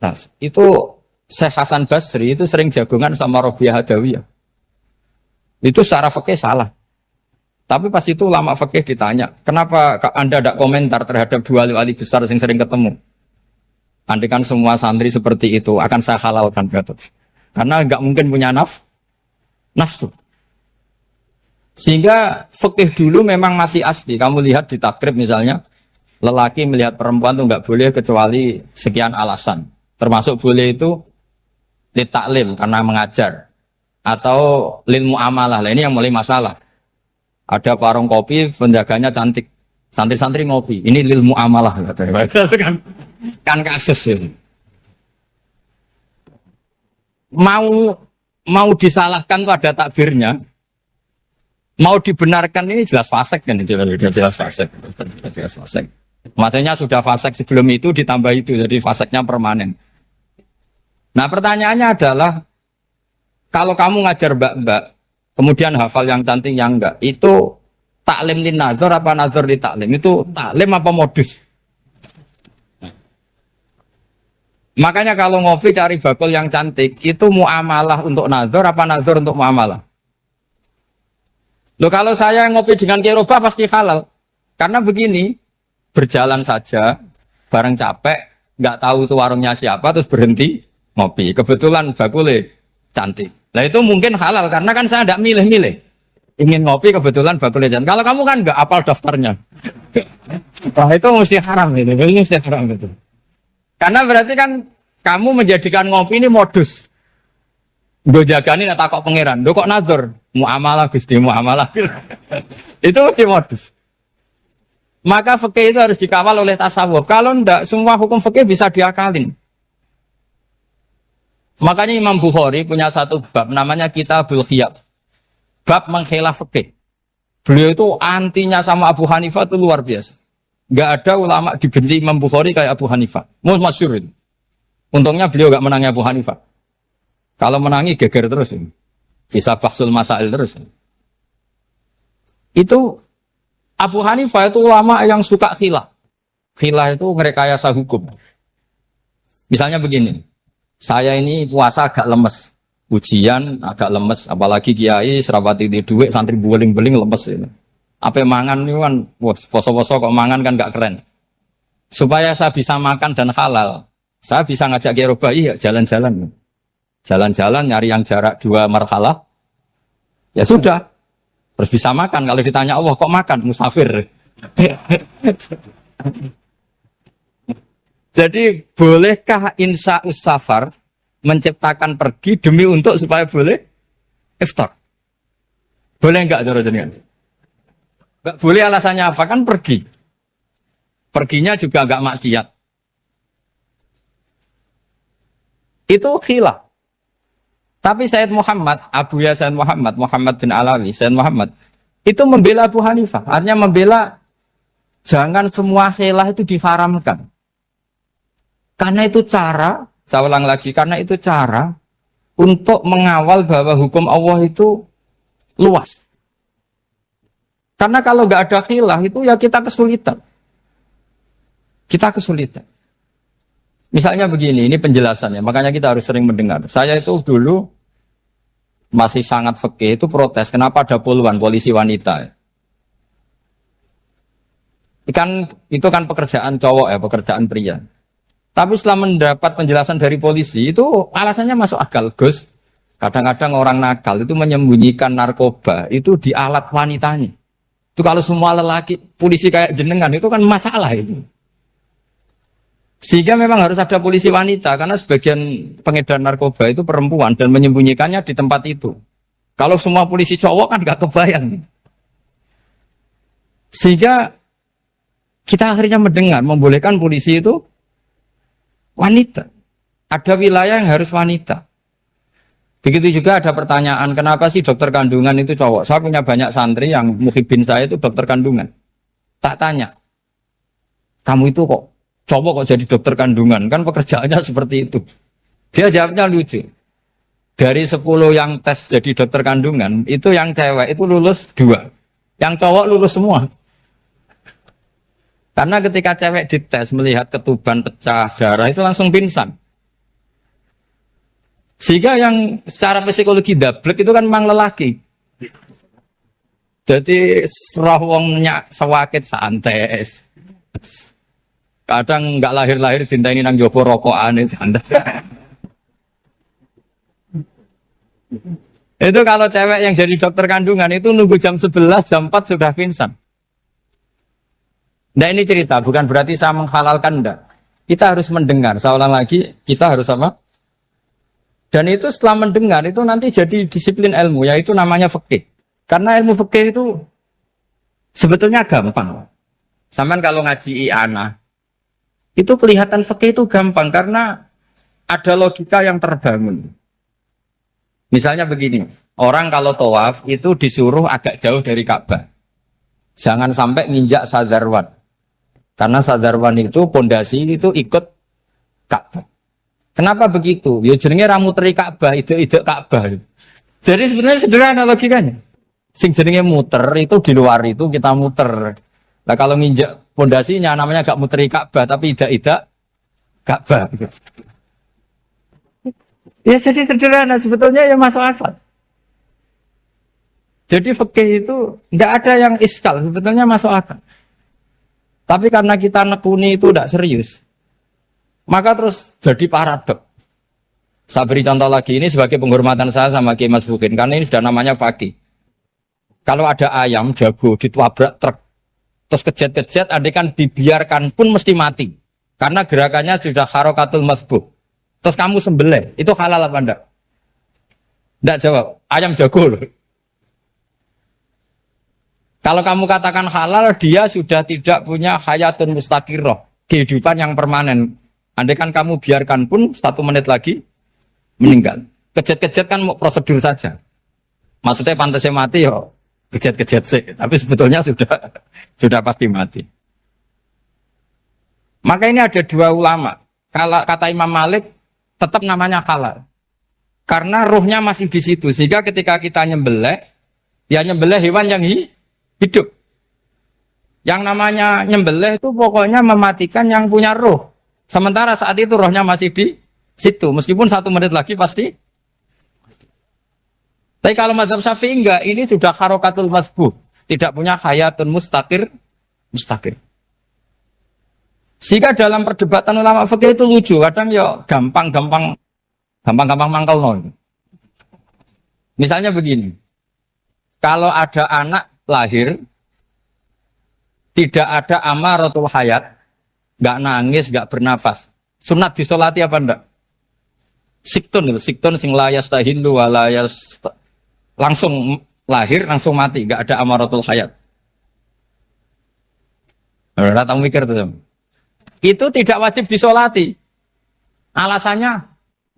Rasa. Itu Syekh Hasan Basri itu sering jagongan sama Robiah Hadawiyah. Itu secara fikih salah. Tapi pas itu ulama fikih ditanya, kenapa Anda tidak komentar terhadap dua wali besar yang sering ketemu? Andai kan semua santri seperti itu, akan saya halalkan. Karena nggak mungkin punya nafsu. Sehingga fikih dulu memang masih asli. Kamu lihat di takrib misalnya, lelaki melihat perempuan itu nggak boleh kecuali sekian alasan. Termasuk boleh itu litaklim, karena mengajar. Atau lil mu'amalah, ini yang mulai masalah. Ada warung kopi, penjaganya cantik. Santri-santri ngopi. Ini lil mu'amalah. Kan kasus ini. Mau disalahkan tuh ada takbirnya. Mau dibenarkan ini jelas fasik kan. Jelas fasik. Jelas fasik. Maksudnya sudah fasik sebelum itu ditambah itu. Jadi fasiknya permanen. Nah pertanyaannya adalah, kalau kamu ngajar mbak-mbak, kemudian hafal yang cantik yang enggak, itu taklim lin nazar apa nazar li taklim? Itu taklim apa modus? Makanya kalau ngopi cari bakul yang cantik, itu muamalah untuk nazar apa nazar untuk muamalah? Loh kalau saya ngopi dengan kiroba pasti halal. Karena begini, berjalan saja, bareng capek, nggak tahu itu warungnya siapa, terus berhenti ngopi. Kebetulan bakulnya cantik. Nah itu mungkin halal karena kan saya tidak milih-milih. Ingin ngopi kebetulan bakulnya cantik. Kalau kamu kan nggak apal daftarnya. Wah itu mesti haram itu. Ini mesti haram itu. Karena berarti kan kamu menjadikan ngopi ini modus. Gue jagain tak kok pangeran. Gue kok nazar. Muamalah gusti muamalah. Itu mesti modus. Maka fikih itu harus dikawal oleh tasawuf. Kalau enggak, semua hukum fikih bisa diakalin. Makanya Imam Bukhari punya satu bab namanya Kitabul Khiyab. Bab mengkhilaf fikih. Beliau itu antinya sama Abu Hanifah itu luar biasa. Enggak ada ulama dibenci Imam Bukhari kayak Abu Hanifah. Masyhur itu. Untungnya beliau enggak menangi Abu Hanifah. Kalau menangi geger terus ini. Bisa bahsul masail terus. Itu Abu Hanifah itu ulama yang suka khilaf. Khilaf itu ngerekayasa hukum. Misalnya begini. Saya ini puasa agak lemes. Ujian agak lemes. Apalagi kiai, serapati di duit, santri beling-beling lemes ini. Apa mangan itu kan, poso-poso kok mangan kan gak keren. Supaya saya bisa makan dan halal, saya bisa ngajak Kiai Robai ya jalan-jalan. Jalan-jalan nyari yang jarak 2 marhalah. Ya sudah. Terus bisa makan. Kalau ditanya Allah kok makan? Musafir. Jadi bolehkah insa'us safar menciptakan pergi demi untuk supaya boleh iftar? Boleh enggak cara jenengan? Enggak boleh, alasannya apa? Kan pergi. Perginya juga enggak maksiat. Itu khilaf. Tapi Sayyid Muhammad, Abu Ya Sayyid Muhammad, Muhammad bin Alawi, Sayyid Muhammad, itu membela Abu Hanifah. Artinya membela jangan semua khilaf itu diharamkan. Karena itu cara, saya ulang lagi, karena itu cara untuk mengawal bahwa hukum Allah itu luas. Karena kalau nggak ada khilaf itu ya kita kesulitan. Kita kesulitan. Misalnya begini, ini penjelasannya, makanya kita harus sering mendengar. Saya itu dulu masih sangat fikih itu protes, kenapa ada puluhan polisi wanita? Itu kan pekerjaan cowok ya, pekerjaan pria. Tapi setelah mendapat penjelasan dari polisi, itu alasannya masuk akal, Gus. Kadang-kadang orang nakal itu menyembunyikan narkoba, itu di alat wanitanya. Itu kalau semua lelaki, polisi kayak jenengan, itu kan masalah itu. Sehingga memang harus ada polisi wanita, karena sebagian pengedar narkoba itu perempuan dan menyembunyikannya di tempat itu. Kalau semua polisi cowok kan gak kebayang. Sehingga kita akhirnya mendengar, membolehkan polisi itu wanita. Ada wilayah yang harus wanita. Begitu juga ada pertanyaan, kenapa sih dokter kandungan itu cowok? Saya punya banyak santri yang muhibin saya itu dokter kandungan. Tak tanya, kamu itu kok cowok kok jadi dokter kandungan? Kan pekerjaannya seperti itu. Dia jawabnya lucu. Dari 10 yang tes jadi dokter kandungan, itu yang cewek itu lulus 2. Yang cowok lulus semua. Karena ketika cewek dites melihat ketuban pecah darah itu langsung pingsan. Sehingga yang secara psikologi dablek itu kan memang lelaki. Jadi serawongnya sewakit santai. Kadang nggak lahir-lahir dinteni nang jopo rokokan santai. Itu kalau cewek yang jadi dokter kandungan itu nunggu jam 11, jam 4 sudah pingsan. Nah ini cerita, bukan berarti saya menghalalkan, enggak. Kita harus mendengar, saya ulang lagi, kita harus apa? Dan itu setelah mendengar, itu nanti jadi disiplin ilmu, yaitu namanya fikih. Karena ilmu fikih itu sebetulnya gampang. Sampai kalau ngaji i'anah, itu kelihatan fikih itu gampang, karena ada logika yang terbangun. Misalnya begini, orang kalau tawaf itu disuruh agak jauh dari Ka'bah. Jangan sampai nginjak sadarwan. Karena sadarwan itu pondasi itu ikut Ka'bah. Kenapa begitu? Ya jenenge ra muteri Ka'bah, ide-ide Ka'bah. Jadi sebenarnya sederhana logikanya. Sing jenenge muter itu di luar itu kita muter. Nah kalau nginjak pondasinya namanya gak muteri Ka'bah tapi ide-ide Ka'bah. Ya jadi sederhana sebetulnya ya masuk akal. Jadi fikih itu tidak ada yang iskal, sebetulnya masuk akal. Tapi karena kita nekuni itu tidak serius, maka terus jadi paradok. Saya beri contoh lagi, ini sebagai penghormatan saya sama Kiai Mas Bukin, karena ini sudah namanya fakih. Kalau ada ayam jago ditabrak truk, terus kejet-kejet, adekan dibiarkan pun mesti mati. Karena gerakannya sudah harokatul masbuh. Terus kamu sembelih, itu halal apa enggak? Enggak jawab, ayam jago loh. Kalau kamu katakan halal, dia sudah tidak punya hayatun mustaqirroh, kehidupan yang permanen. Andai kan kamu biarkan pun 1 menit lagi meninggal. Kejet-kejet kan mau prosedur saja. Maksudnya pantasnya mati ya kejet-kejet sih, tapi sebetulnya sudah pasti mati. Maka ini ada 2 ulama. Kalau kata Imam Malik tetap namanya halal. Karena ruhnya masih di situ, sehingga ketika kita nyembelih, ya nyembelih hewan yang hidup. Yang namanya nyembelih itu pokoknya mematikan yang punya ruh. Sementara saat itu rohnya masih di situ. Meskipun 1 menit lagi pasti. Tapi kalau mazhab Syafi'i enggak, ini sudah harokatul masbuh. tidak punya hayatun mustaqir. Sehingga dalam perdebatan ulama fikih itu lucu, kadang ya gampang mangkal non. Misalnya begini, kalau ada anak lahir tidak ada amaratul hayat, nggak nangis, nggak bernafas, sunat disolati apa enggak? Siktun sing layas tahindu walayas, langsung lahir langsung mati, nggak ada amaratul hayat. Datang mikir tuh. Itu tidak wajib disolati. Alasannya,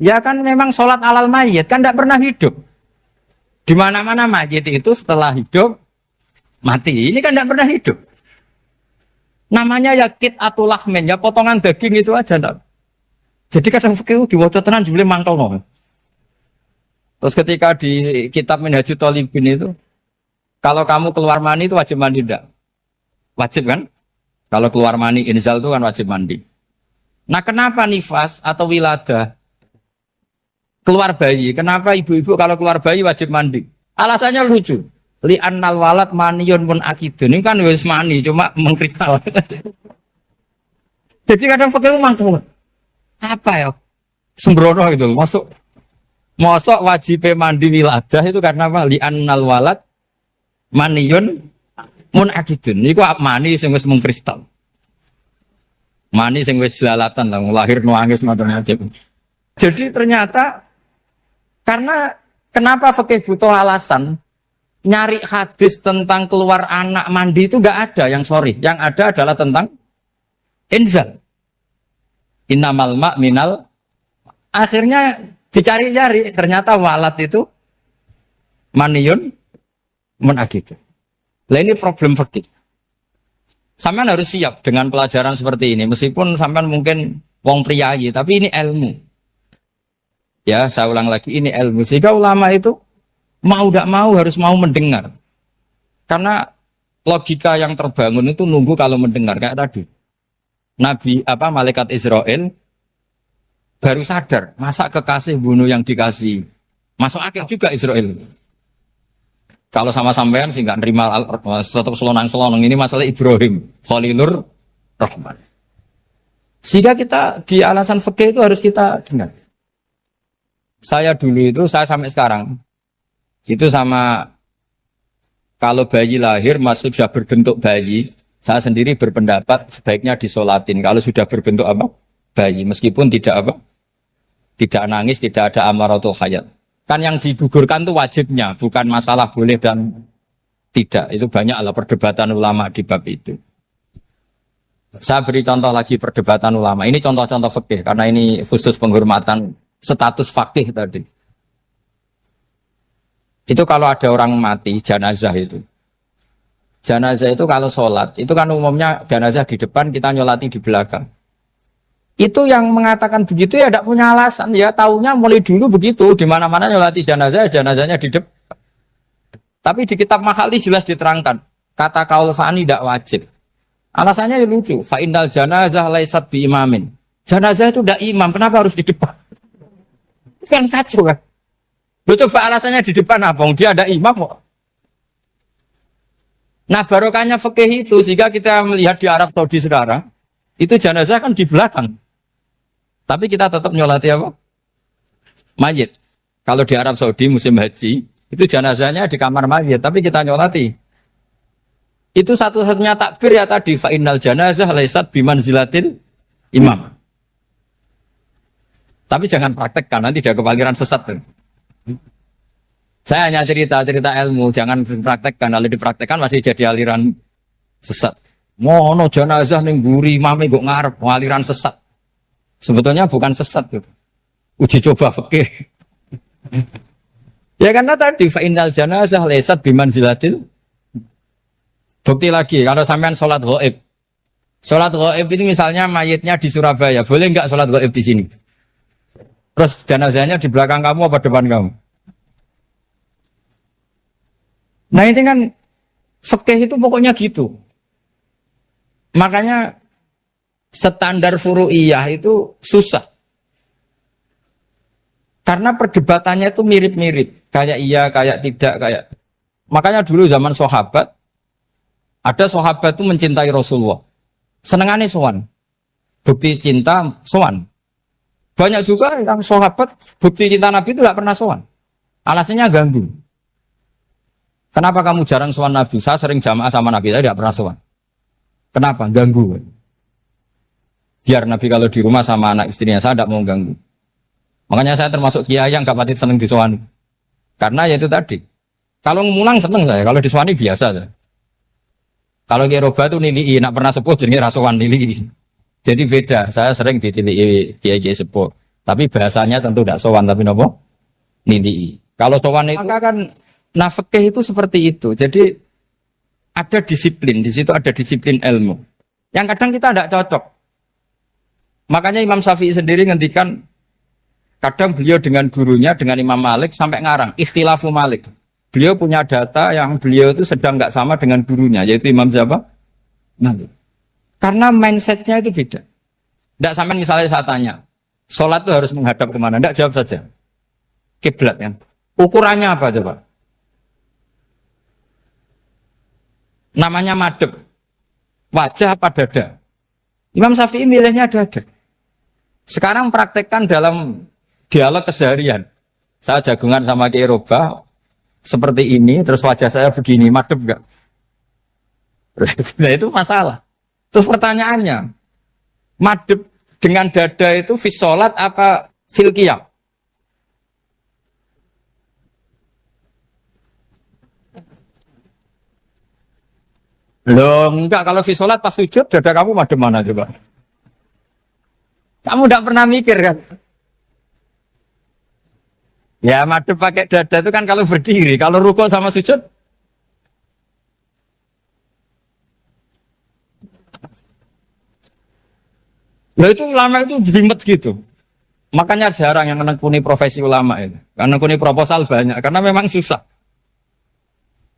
ya kan memang sholat alal mayit kan tidak pernah hidup. Di mana-mana mayit itu setelah hidup mati. Ini kan tidak pernah hidup. Namanya ya qit'atul lahmin, ya potongan daging itu aja. Enggak. Jadi kadang fikih diwaca tenan jebule mangkel no. Terus ketika di kitab Minhajut Thalibin itu, kalau kamu keluar mani itu wajib mandi enggak? Wajib kan? Kalau keluar mani inzal itu kan wajib mandi. Nah kenapa nifas atau wiladah keluar bayi? Kenapa ibu-ibu kalau keluar bayi wajib mandi? Alasannya lucu. Li'annal walad maniyun pun akidun. Ini kan wis mani cuma mengkristal. Jadi kadang pakai mangkel. Apa ya? Sembrono gitu. Masuk wajib mandi wiladah itu karena apa? Li'annal walad maniyun mun akidun. Niku mani sing wis mengkristal. Mani sing wis jelalatan lah lahir nuangis macam-macam. Jadi ternyata karena kenapa fikih butuh alasan nyari hadis tentang keluar anak mandi itu enggak ada yang sorry. Yang ada adalah tentang inzal. Innamal ma' minal. Akhirnya dicari-cari ternyata walad itu maniyun mun akidun. Lah ini problem fikih. Sampean harus siap dengan pelajaran seperti ini. Meskipun sampean mungkin wong priayi, tapi ini ilmu. Ya, saya ulang lagi, ini ilmu. Sehingga ulama itu mau tidak mau harus mau mendengar. Karena logika yang terbangun itu nunggu kalau mendengar kayak tadi. Malaikat Israel baru sadar, masa kekasih bunuh yang dikasih. Masuk akal juga Israel. Kalau sama sampean sih nggak nerima tetap selonang-selonang ini masalah Ibrahim Khalilur Rahman. Sehingga kita di alasan fikih itu harus kita dengar. Saya dulu itu saya sampai sekarang itu sama kalau bayi lahir masih sudah berbentuk bayi, saya sendiri berpendapat sebaiknya disolatin kalau sudah berbentuk apa? Bayi meskipun tidak nangis, tidak ada amaratul hayat. Kan yang digugurkan itu wajibnya, bukan masalah boleh dan tidak. Itu banyaklah perdebatan ulama di bab itu. Saya beri contoh lagi perdebatan ulama. Ini contoh-contoh fikih, karena ini khusus penghormatan status fakih tadi. Itu kalau ada orang mati, jenazah itu. Jenazah itu kalau sholat, itu kan umumnya jenazah di depan, kita nyolati di belakang. Itu yang mengatakan begitu ya tidak punya alasan, ya taunya mulai dulu begitu, di mana-mana nyolati jenazah, jenazahnya di depan. Tapi di kitab Makhali jelas diterangkan, kata kaul sani tidak wajib. Alasannya lucu, fa innal janazah laisat bi imamin. Jenazah itu tidak imam, kenapa harus di depan? Kan kacau kan? Lu coba alasannya di depan apa? Dia ada imam kok. Nah barokahnya fikih itu, sehingga kita melihat di Arab Saudi sekarang, itu jenazah kan di belakang. Tapi kita tetap nyolati apa? Mayit. Kalau di Arab Saudi musim haji, itu jenazahnya di kamar mayit, tapi kita nyolati. Itu satu-satunya takbir ya tadi, fa innal janazah laisat bimanzilatil imam. Tapi jangan praktekkan, nanti dia kepaliran sesat. Saya hanya cerita-cerita ilmu, jangan dipraktekkan. Kalau dipraktekkan masih jadi aliran sesat. Mono jenazah ning mburi imame kok ngarep aliran sesat. Sebetulnya bukan sesat tuh. Uji coba fikih. Ya karena tadi fa innal janazah laisat bimanzilatil. Bukti lagi kalau sampean salat ghaib. Salat ghaib ini misalnya mayitnya di Surabaya, boleh enggak salat ghaib di sini? Terus jenazahnya di belakang kamu apa depan kamu? Nah ini kan fikih itu pokoknya gitu. Makanya standar furu'iyah itu susah. Karena perdebatannya itu mirip-mirip. Kayak iya, kayak tidak, kayak. Makanya dulu zaman sahabat, Ada sahabat itu mencintai Rasulullah. Senengannya sowan. Bukti cinta sowan. Banyak juga yang sahabat bukti cinta Nabi itu tidak pernah sowan. Alasannya ganggu. Kenapa kamu jarang sowan Nabi? Saya sering jamaah sama Nabi, saya tidak pernah sowan. Kenapa? Ganggu. Biar Nabi kalau di rumah sama anak istrinya, saya tidak mau ganggu. Makanya saya termasuk kiai yang gak pati seneng disowani. Karena ya itu tadi. Kalau ngulang seneng saya, kalau disowani biasa saya. Kalau Kiai Roba itu nilai, nak pernah sepuh jadi rasuan nilai. Jadi beda, saya sering ditilai Kiai sepuh. Tapi bahasanya tentu tidak sowan, tapi nopo nilai. Kalau sowan itu maka kan nafkah itu seperti itu. Jadi ada disiplin, di situ ada disiplin ilmu. Yang kadang kita tidak cocok. Makanya Imam Syafi'i sendiri ngendikan, kadang beliau dengan gurunya, dengan Imam Malik sampai ngarang ikhtilafu Malik. Beliau punya data yang beliau itu sedang nggak sama dengan gurunya, yaitu Imam siapa? Malik. Karena mindsetnya itu beda. Tidak sampai misalnya saya tanya, sholat itu harus menghadap kemana? Tidak, jawab saja. Kiblat kan. Ukurannya apa coba? Namanya madhep. Wajah apa dada? Imam Syafi'i milihnya dada. Sekarang praktekkan dalam dialog keseharian. Saya jagungan sama Kiai Roba seperti ini, terus wajah saya begini, madhep enggak? Nah itu masalah. Terus pertanyaannya, madhep dengan dada itu fis sholat apa fil qiyam? Loh enggak, kalau fis sholat pas sujud dada kamu madhep mana coba? Kamu enggak pernah mikir kan? Ya madhep pakai dada itu kan kalau berdiri, kalau rukuk sama sujud. Nah itu ulama itu jelimet gitu. Makanya jarang yang menekuni profesi ulama itu. Karena menekuni proposal banyak, karena memang susah.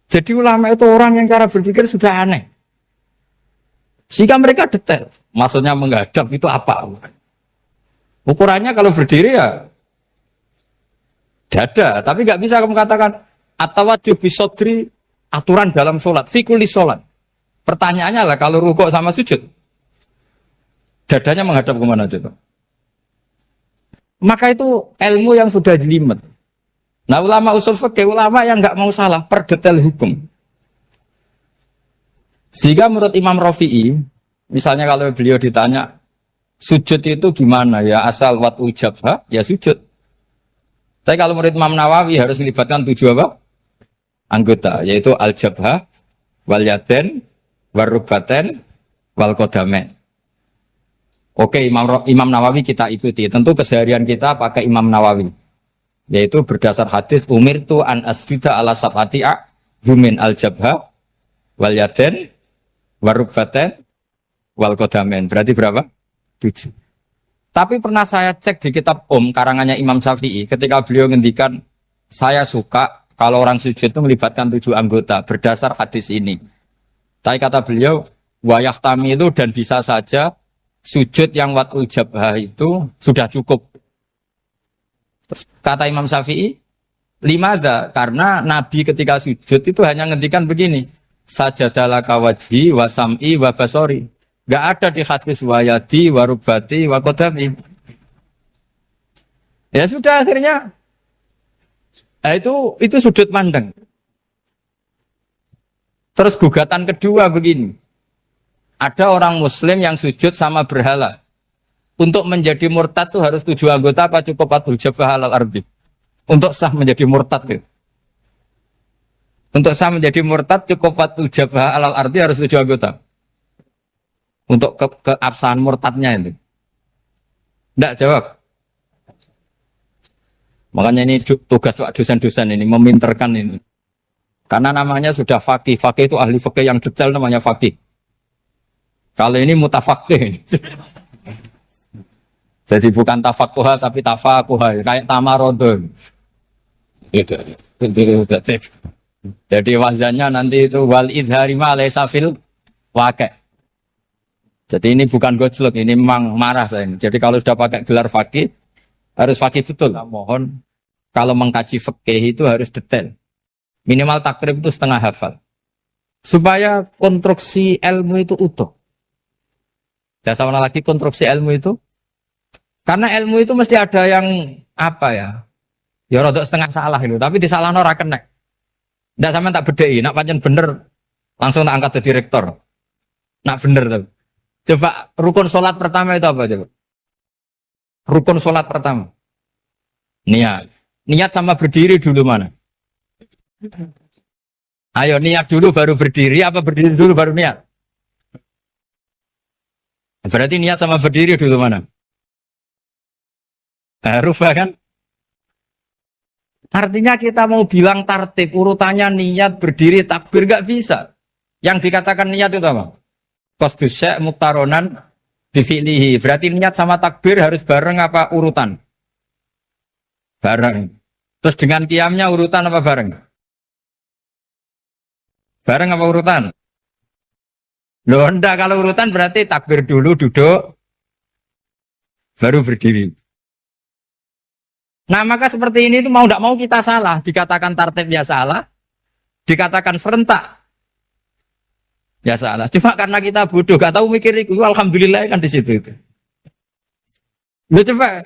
Jadi ulama itu orang yang cara berpikir sudah aneh. Sehingga mereka detail. Maksudnya menghadap itu apa? Ukurannya kalau berdiri ya dada, tapi nggak bisa kamu katakan atawajjuh bisodri aturan dalam sholat, fikuli sholat. Pertanyaannya lah kalau rukuk sama sujud, dadanya menghadap kemana coba? Maka itu ilmu yang sudah jelimet. Nah ulama usul fikih, ulama yang nggak mau salah per detail hukum. Sehingga menurut Imam Rafi'i, misalnya kalau beliau ditanya sujud itu gimana ya, asal watul jabha ya sujud. Tapi kalau murid Imam Nawawi harus melibatkan 7 apa? Anggota, yaitu al-jabhah, wal yaden, warrubaten, wal qadamen. Oke, Imam Nawawi kita ikuti. Tentu keseharian kita pakai Imam Nawawi. Yaitu berdasar hadis umirtu an asjuda ala sab'ati'a yumin al-jabhah, wal yaden, warrubaten, wal qadamen. Berarti berapa? 7. Tapi pernah saya cek di kitab karangannya Imam Syafi'i, ketika beliau ngendikan, saya suka kalau orang sujud itu melibatkan 7 anggota berdasar hadis ini. Tapi kata beliau, wayah tami itu dan bisa saja sujud yang watul jabhah itu sudah cukup. Terus kata Imam Syafi'i, limada, karena Nabi ketika sujud itu hanya ngendikan begini, sajadalaka wajhi wa sam'i wa basori. Gak ada di hadis wayadi, warubati, wakodami. Ya sudah akhirnya. Nah, itu sudut pandang. Terus gugatan kedua begini. Ada orang muslim yang sujud sama berhala. Untuk menjadi murtad itu harus 7 anggota apa cukup watul jabhah alal ardi? Untuk sah menjadi murtad itu. Untuk sah menjadi murtad cukup watul jabhah alal ardi harus 7 anggota. Untuk keabsahan murtadnya itu. Tidak jawab. Makanya ini tugas dosen-dosen ini, meminterkan ini. Karena namanya sudah faqih. Faqih itu ahli faqih yang detail namanya faqih. Kalau ini mutafaqih. Jadi bukan tafakuha tapi tafakuha. Kayak tamarodon. Jadi wazannya nanti itu wal idhari ma laysa fil waqi'. Jadi ini bukan gojlok, ini memang marah saya ini. Jadi kalau sudah pakai gelar fakih, harus fakih betul. Nah, mohon, kalau mengkaji fikih itu harus detail. Minimal takrib itu setengah hafal. Supaya konstruksi ilmu itu utuh. Dan sama lagi konstruksi ilmu itu. Karena ilmu itu mesti ada yang apa ya? Ya rodok setengah salah itu, tapi disalahno ora kena. Ndak sampean tak bedheki, nak pancen bener langsung tak angkat jadi direktor. Nak bener tuh. Coba rukun sholat pertama itu apa coba? Rukun sholat pertama. Niat. Niat sama berdiri dulu mana? Ayo niat dulu baru berdiri, apa berdiri dulu baru niat? Berarti niat sama berdiri dulu mana? Rubah kan? Artinya kita mau bilang tartib, urutannya niat, berdiri, takbir, gak bisa. Yang dikatakan niat itu apa? Qasdus syai' muktaronan bifi'lihi. Berarti niat sama takbir harus bareng apa urutan? Bareng. Terus dengan qiyamnya urutan apa bareng? Bareng apa urutan? Loh enggak, kalau urutan berarti takbir dulu, duduk, baru berdiri. Nah maka seperti ini itu mau tidak mau kita salah. Dikatakan tartib ya salah. Dikatakan serentak ya salah. Cuma karena kita bodoh, gak tahu mikir itu. Alhamdulillah kan di situ itu. Lu coba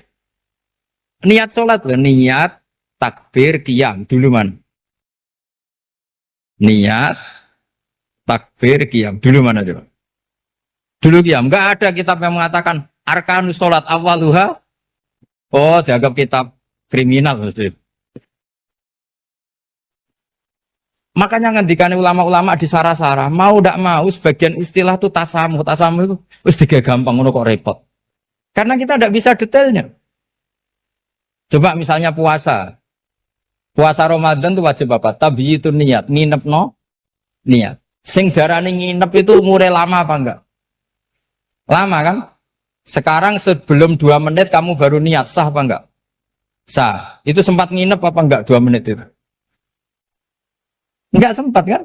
niat sholat loh. Niat, takbir, qiyam. Dulu man. Niat, takbir, qiyam. Dulu mana coba? Dulu qiyam. Gak ada kitab yang mengatakan arkanus sholat awaluha. Oh dianggap kitab kriminal maksudnya. Makanya ngendikane ulama-ulama di sarah-sarah, mau ndak mau sebagian istilah itu tasamuh. Tasamuh itu wis tiga gampang ngono kok repot. Karena kita ndak bisa detailnya. Coba misalnya puasa. Puasa Ramadan itu wajib apa? Tabyitun niat, nginepno niat. Sing darane nginep itu umure lama apa enggak? Lama kan? Sekarang sebelum 2 menit kamu baru niat, sah apa enggak? Sah. Itu sempat nginep apa enggak 2 menit itu? Enggak sempat kan?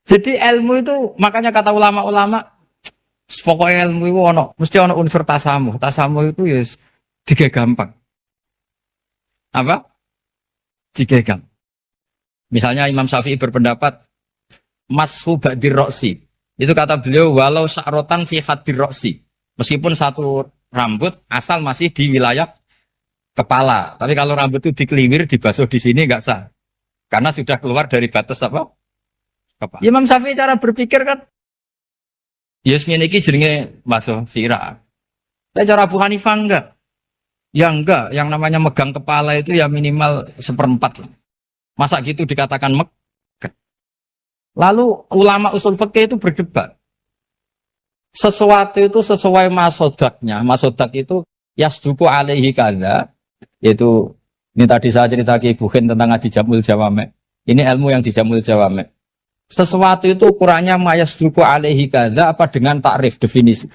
Jadi ilmu itu, makanya kata ulama-ulama, pokoknya ilmu itu mesti ono unsur tasamuh. Tasamuh itu ya tiga gampang. Apa? Tiga gampang. Misalnya Imam Syafi'i berpendapat, mashu ba'dir roksi. Itu kata beliau, walau sya'rotan fi hadir roksi. Meskipun satu rambut asal masih di wilayah kepala. Tapi kalau rambut itu dikeliwir, dibasuh di sini enggak sah. Karena sudah keluar dari batas apa? Kepala. Imam Syafi'i cara berpikir kan, yes ngene iki jenenge basuh sirah. Tapi cara Abu Hanifah enggak. Ya enggak, yang namanya megang kepala itu ya minimal 1/4. Masa gitu dikatakan megah. Lalu ulama usul fikih itu berdebat. Sesuatu itu sesuai masodaknya. Masodak itu yasduku alaihi kadza. Yaitu, ini tadi saya cerita ke Ibu Khen tentang ngaji Jamul Jawame. Ini ilmu yang di Jamul Jawame. Sesuatu itu ukurannya mayasduku alaihi kadza apa dengan takrif, definisi.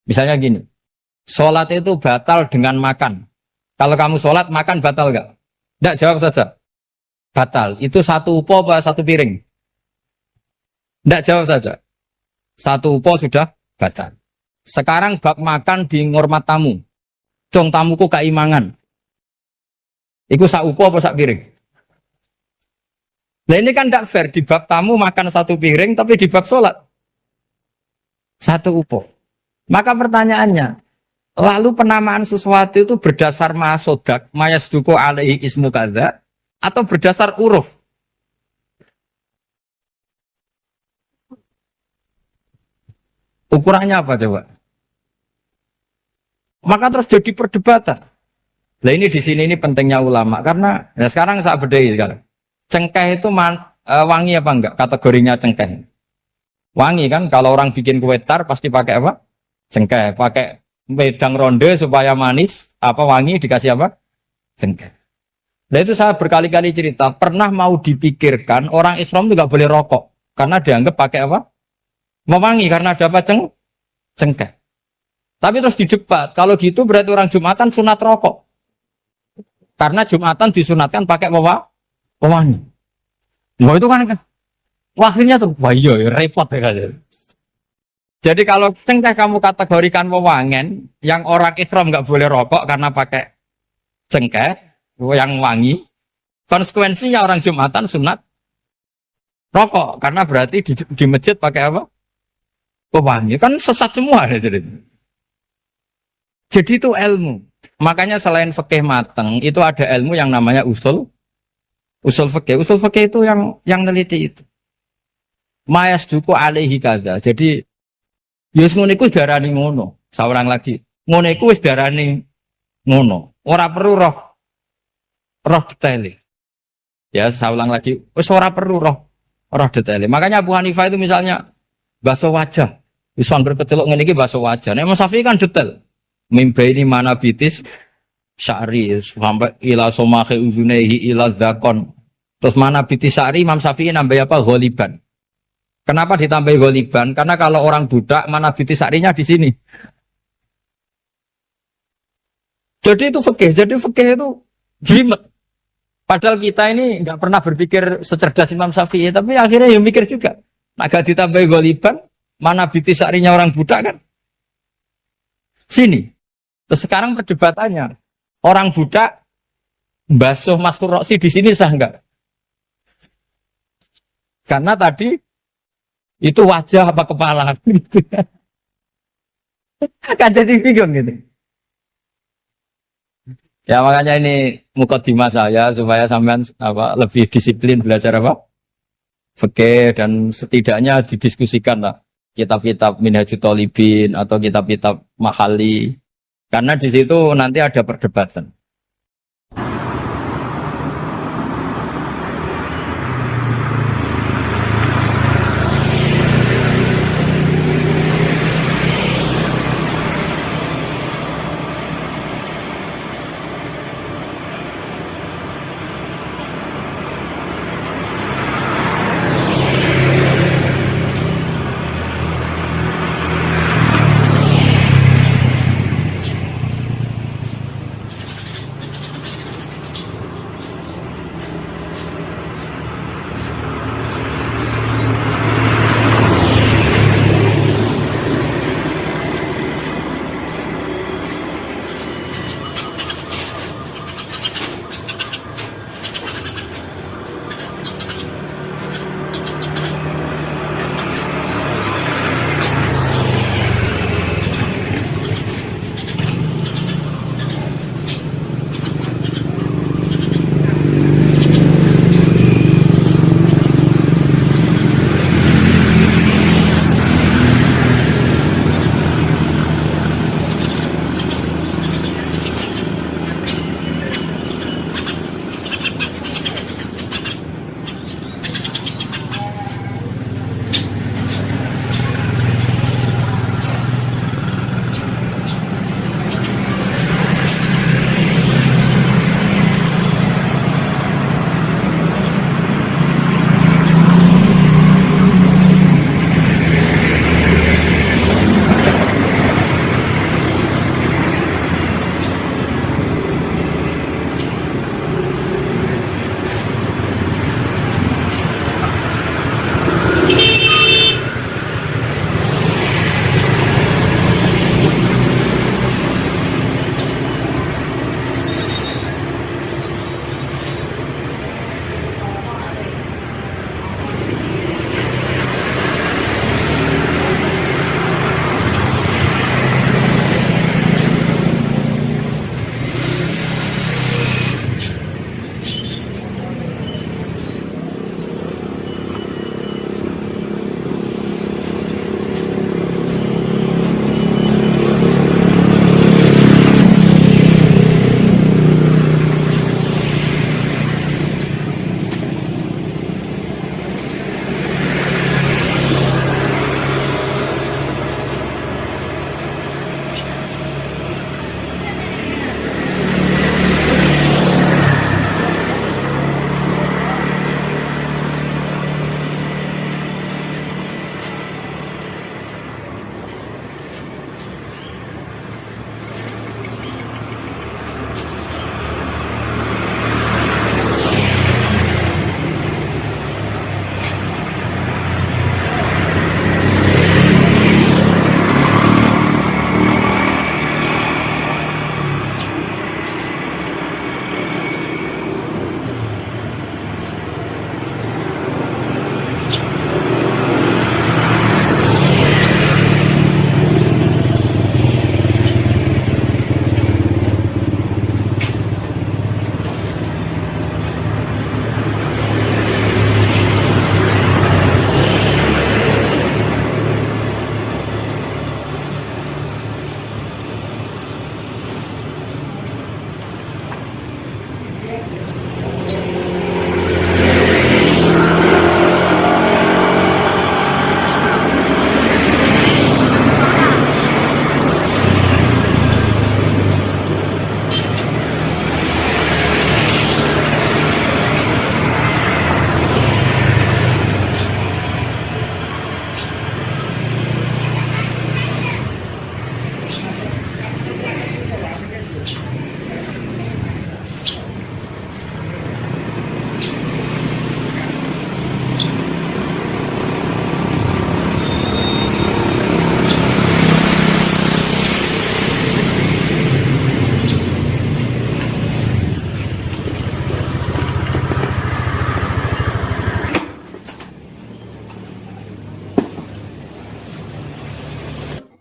Misalnya gini, sholat itu batal dengan makan. Kalau kamu sholat, makan batal enggak? Enggak, jawab saja. Batal. Itu satu upo apa satu piring? Enggak, jawab saja. Satu upo sudah batal. Sekarang bab makan di ngormat tamu. Cong tamuku keimangan. Iku sak upo apa sak piring? Nah ini kan tidak fair. Di bab tamu makan satu piring, tapi di bab sholat satu upo. Maka pertanyaannya, lalu penamaan sesuatu itu berdasar masodak, mayasduku alaihi ismu kadza, atau berdasar uruf? Ukurannya apa coba? Maka terus jadi perdebatan. Nah ini di sini ini pentingnya ulama karena ya sekarang saya bedai sekarang. Cengkeh itu wangi apa enggak? Kategorinya cengkeh. Wangi kan? Kalau orang bikin kue tar pasti pakai apa? Cengkeh. Pakai wedang ronde supaya manis. Apa wangi dikasih apa? Cengkeh. Nah itu saya berkali-kali cerita. Pernah mau dipikirkan orang Islam itu nggak boleh rokok karena dianggap pakai apa? Mewangi karena ada apa cengkeh. Tapi terus didebat, kalau gitu berarti orang Jumatan sunat rokok. Karena Jumatan disunatkan pakai pewangi. Wah itu kan, akhirnya tuh, wah iya repot ya kan. Jadi kalau cengkeh kamu kategorikan pewangen, yang orang Islam nggak boleh rokok karena pakai cengkeh, yang wangi, konsekuensinya orang Jumatan sunat rokok karena berarti di masjid pakai apa? Pewangi. Kan sesat semua ya jadi. Jadi itu ilmu. Makanya selain fikih mateng, itu ada ilmu yang namanya usul fikih. Usul fikih itu yang neliti itu. Mayas duku alaihi kaza. Jadi yus ngono iku darani ngono. Saurang lagi. Ngono iku wis darani ngono. Ora perlu roh detail. Ya, saya ulang lagi. Wis ora perlu roh detail. Makanya Abu Hanifah itu misalnya basuh wajah. Wis anggar kecelok ngene iki basuh wajah. Nek Imam Syafi'i kan detail. Mimba ini mana bitis syari sampai ila somahe uzunehi ila zakon. Terus mana bitis syari Imam Syafi'i nambah apa? Ghaliban. Kenapa ditambah ghaliban? Karena kalau orang budak mana bitis syarinya di sini. Jadi itu fikih. Jadi fikih itu jelimet. Padahal kita ini nggak pernah berpikir secerdas Imam Syafi'i, tapi akhirnya ya mikir juga. Agak ditambah ghaliban, mana bitis syarinya orang budak kan? Sini. Terus sekarang perdebatannya, orang budak basuh maskur roksi di sini sah enggak? Karena tadi itu wajah apa kepala gitu. Kan jadi bingung gitu. Ya makanya ini mukadimah saya supaya sampean lebih disiplin belajar fikih dan setidaknya didiskusikan lah kitab-kitab Minhajul Thalibin atau kitab-kitab Mahali. Karena di situ nanti ada perdebatan.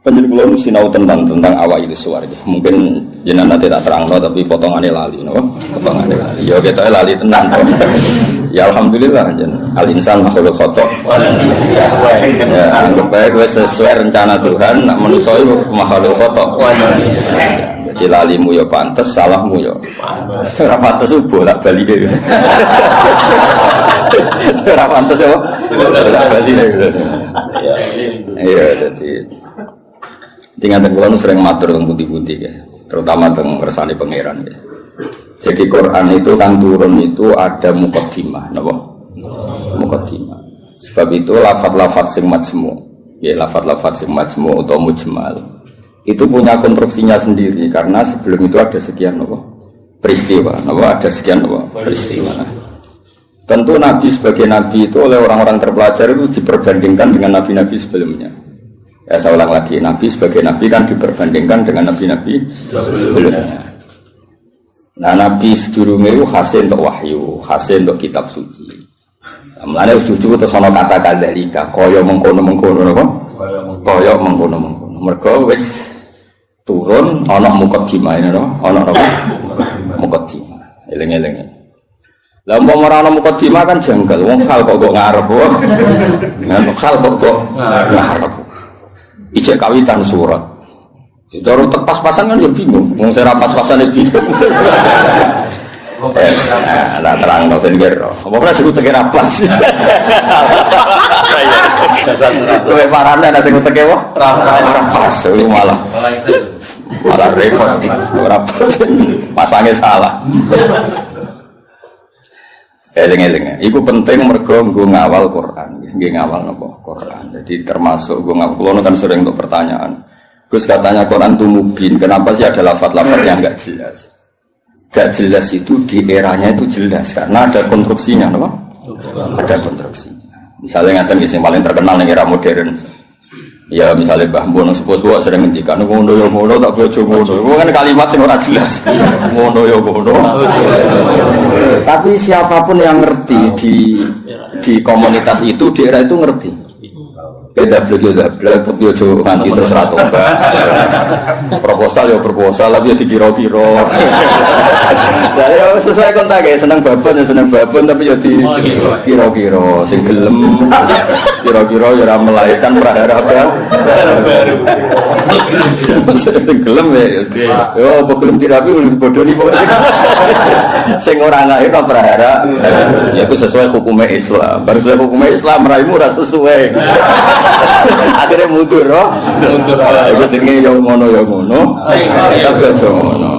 Penjelasan kula sinau tentang awak itu suwarga. Mungkin jenengan nanti tak terangno tapi potongannya lali, no? Potongannya lali. Ya kita lali tenan. Ya alhamdulillah jenengan. Al insan makhluk khata. Ya, anggap bae wis sesuai rencana Tuhan, nak manusa iku makhluk khata. Jadi lalimu ya pantes, salahmu ya pantes. Ora pantes bolak-balik. Ora pantes ya. Bolak-balik. Iya, jadi tinggal tenggelam sering matur tentang putih-putih ya, terutama tentang kersane pangeran ya. Jadi Quran itu kan turun itu ada mukaddimah, napa? Mukaddimah. Sebab itu lafaz-lafaz sing majmu, ya lafaz-lafaz sing majmu atau mujmal itu punya konstruksinya sendiri karena sebelum itu ada sekian napa? Peristiwa, napa? Ada sekian napa? Peristiwa. Tentu Nabi sebagai Nabi itu oleh orang-orang terpelajar itu diperbandingkan dengan Nabi-Nabi sebelumnya. Ya saya ulang lagi, Nabi sebagai Nabi kan diperbandingkan dengan Nabi-Nabi sebelumnya. Nah Nabi sedurunge itu hasil untuk wahyu, hasil untuk kitab suci. Mulane wis cucu terus ana kata kadzalika, kaya mengkono-mengkono apa? Kaya mengkono-mengkono. Mergo wis turun ana mukaddimah ngono, ana apa? Mukaddimah. Eling-eling. Lah umpama ora ana mukaddimah kan janggal, wong hal kok ngarep wae. Nang hal kok ngarep. Ijek kawitan surat. Cara pas-pasan kan ya bingung. Wong sing ra pas-pasane bingung. Nah, terang no ben kira. Apa ora sing teke ra pas. Kowe parane ana sing teke wae ra pas. Iku malah repot. Ora pas. Pasange salah. Eling-eling, itu penting mergo nggo ngawal Quran, nggih ngawal napa Quran. Jadi termasuk nggo ngawal. Kulo kan sering untuk pertanyaan. Gus katanya Quran itu mubin, kenapa sih ada lafaz-lafaz yang enggak jelas? Enggak jelas itu di eranya itu jelas karena ada konstruksinya, napa? Ada konstruksinya. Misalnya ngaten nggih sing paling terkenal ning era modern. Ya misalnya Mbah Mun sepuh-sepuh sering ngendikan ngono ya ngono tak bojo ngono. Itu kan kalimat sing ora jelas. Ngono ya ngono. Tapi siapapun yang ngerti di komunitas itu di era itu ngerti. Beda blek tapi ojo nganti terus ra tobat. Proposal ya proposal tapi ya dikira-kira. Lah ya sesuai kontak ya seneng babon tapi ya dikira-kira sing gelem kira-kira ya ora melahirkan prahara baru. Sing gelem ya yo apa gelem dirapi bodoni pokoke sing ora lahir prahara ya itu sesuai hukum Islam. Baru sesuai hukum Islam raimu ora sesuai. Akhirnya mundur, mundur. Itu jenenge yang ngono, tapi aja ngono.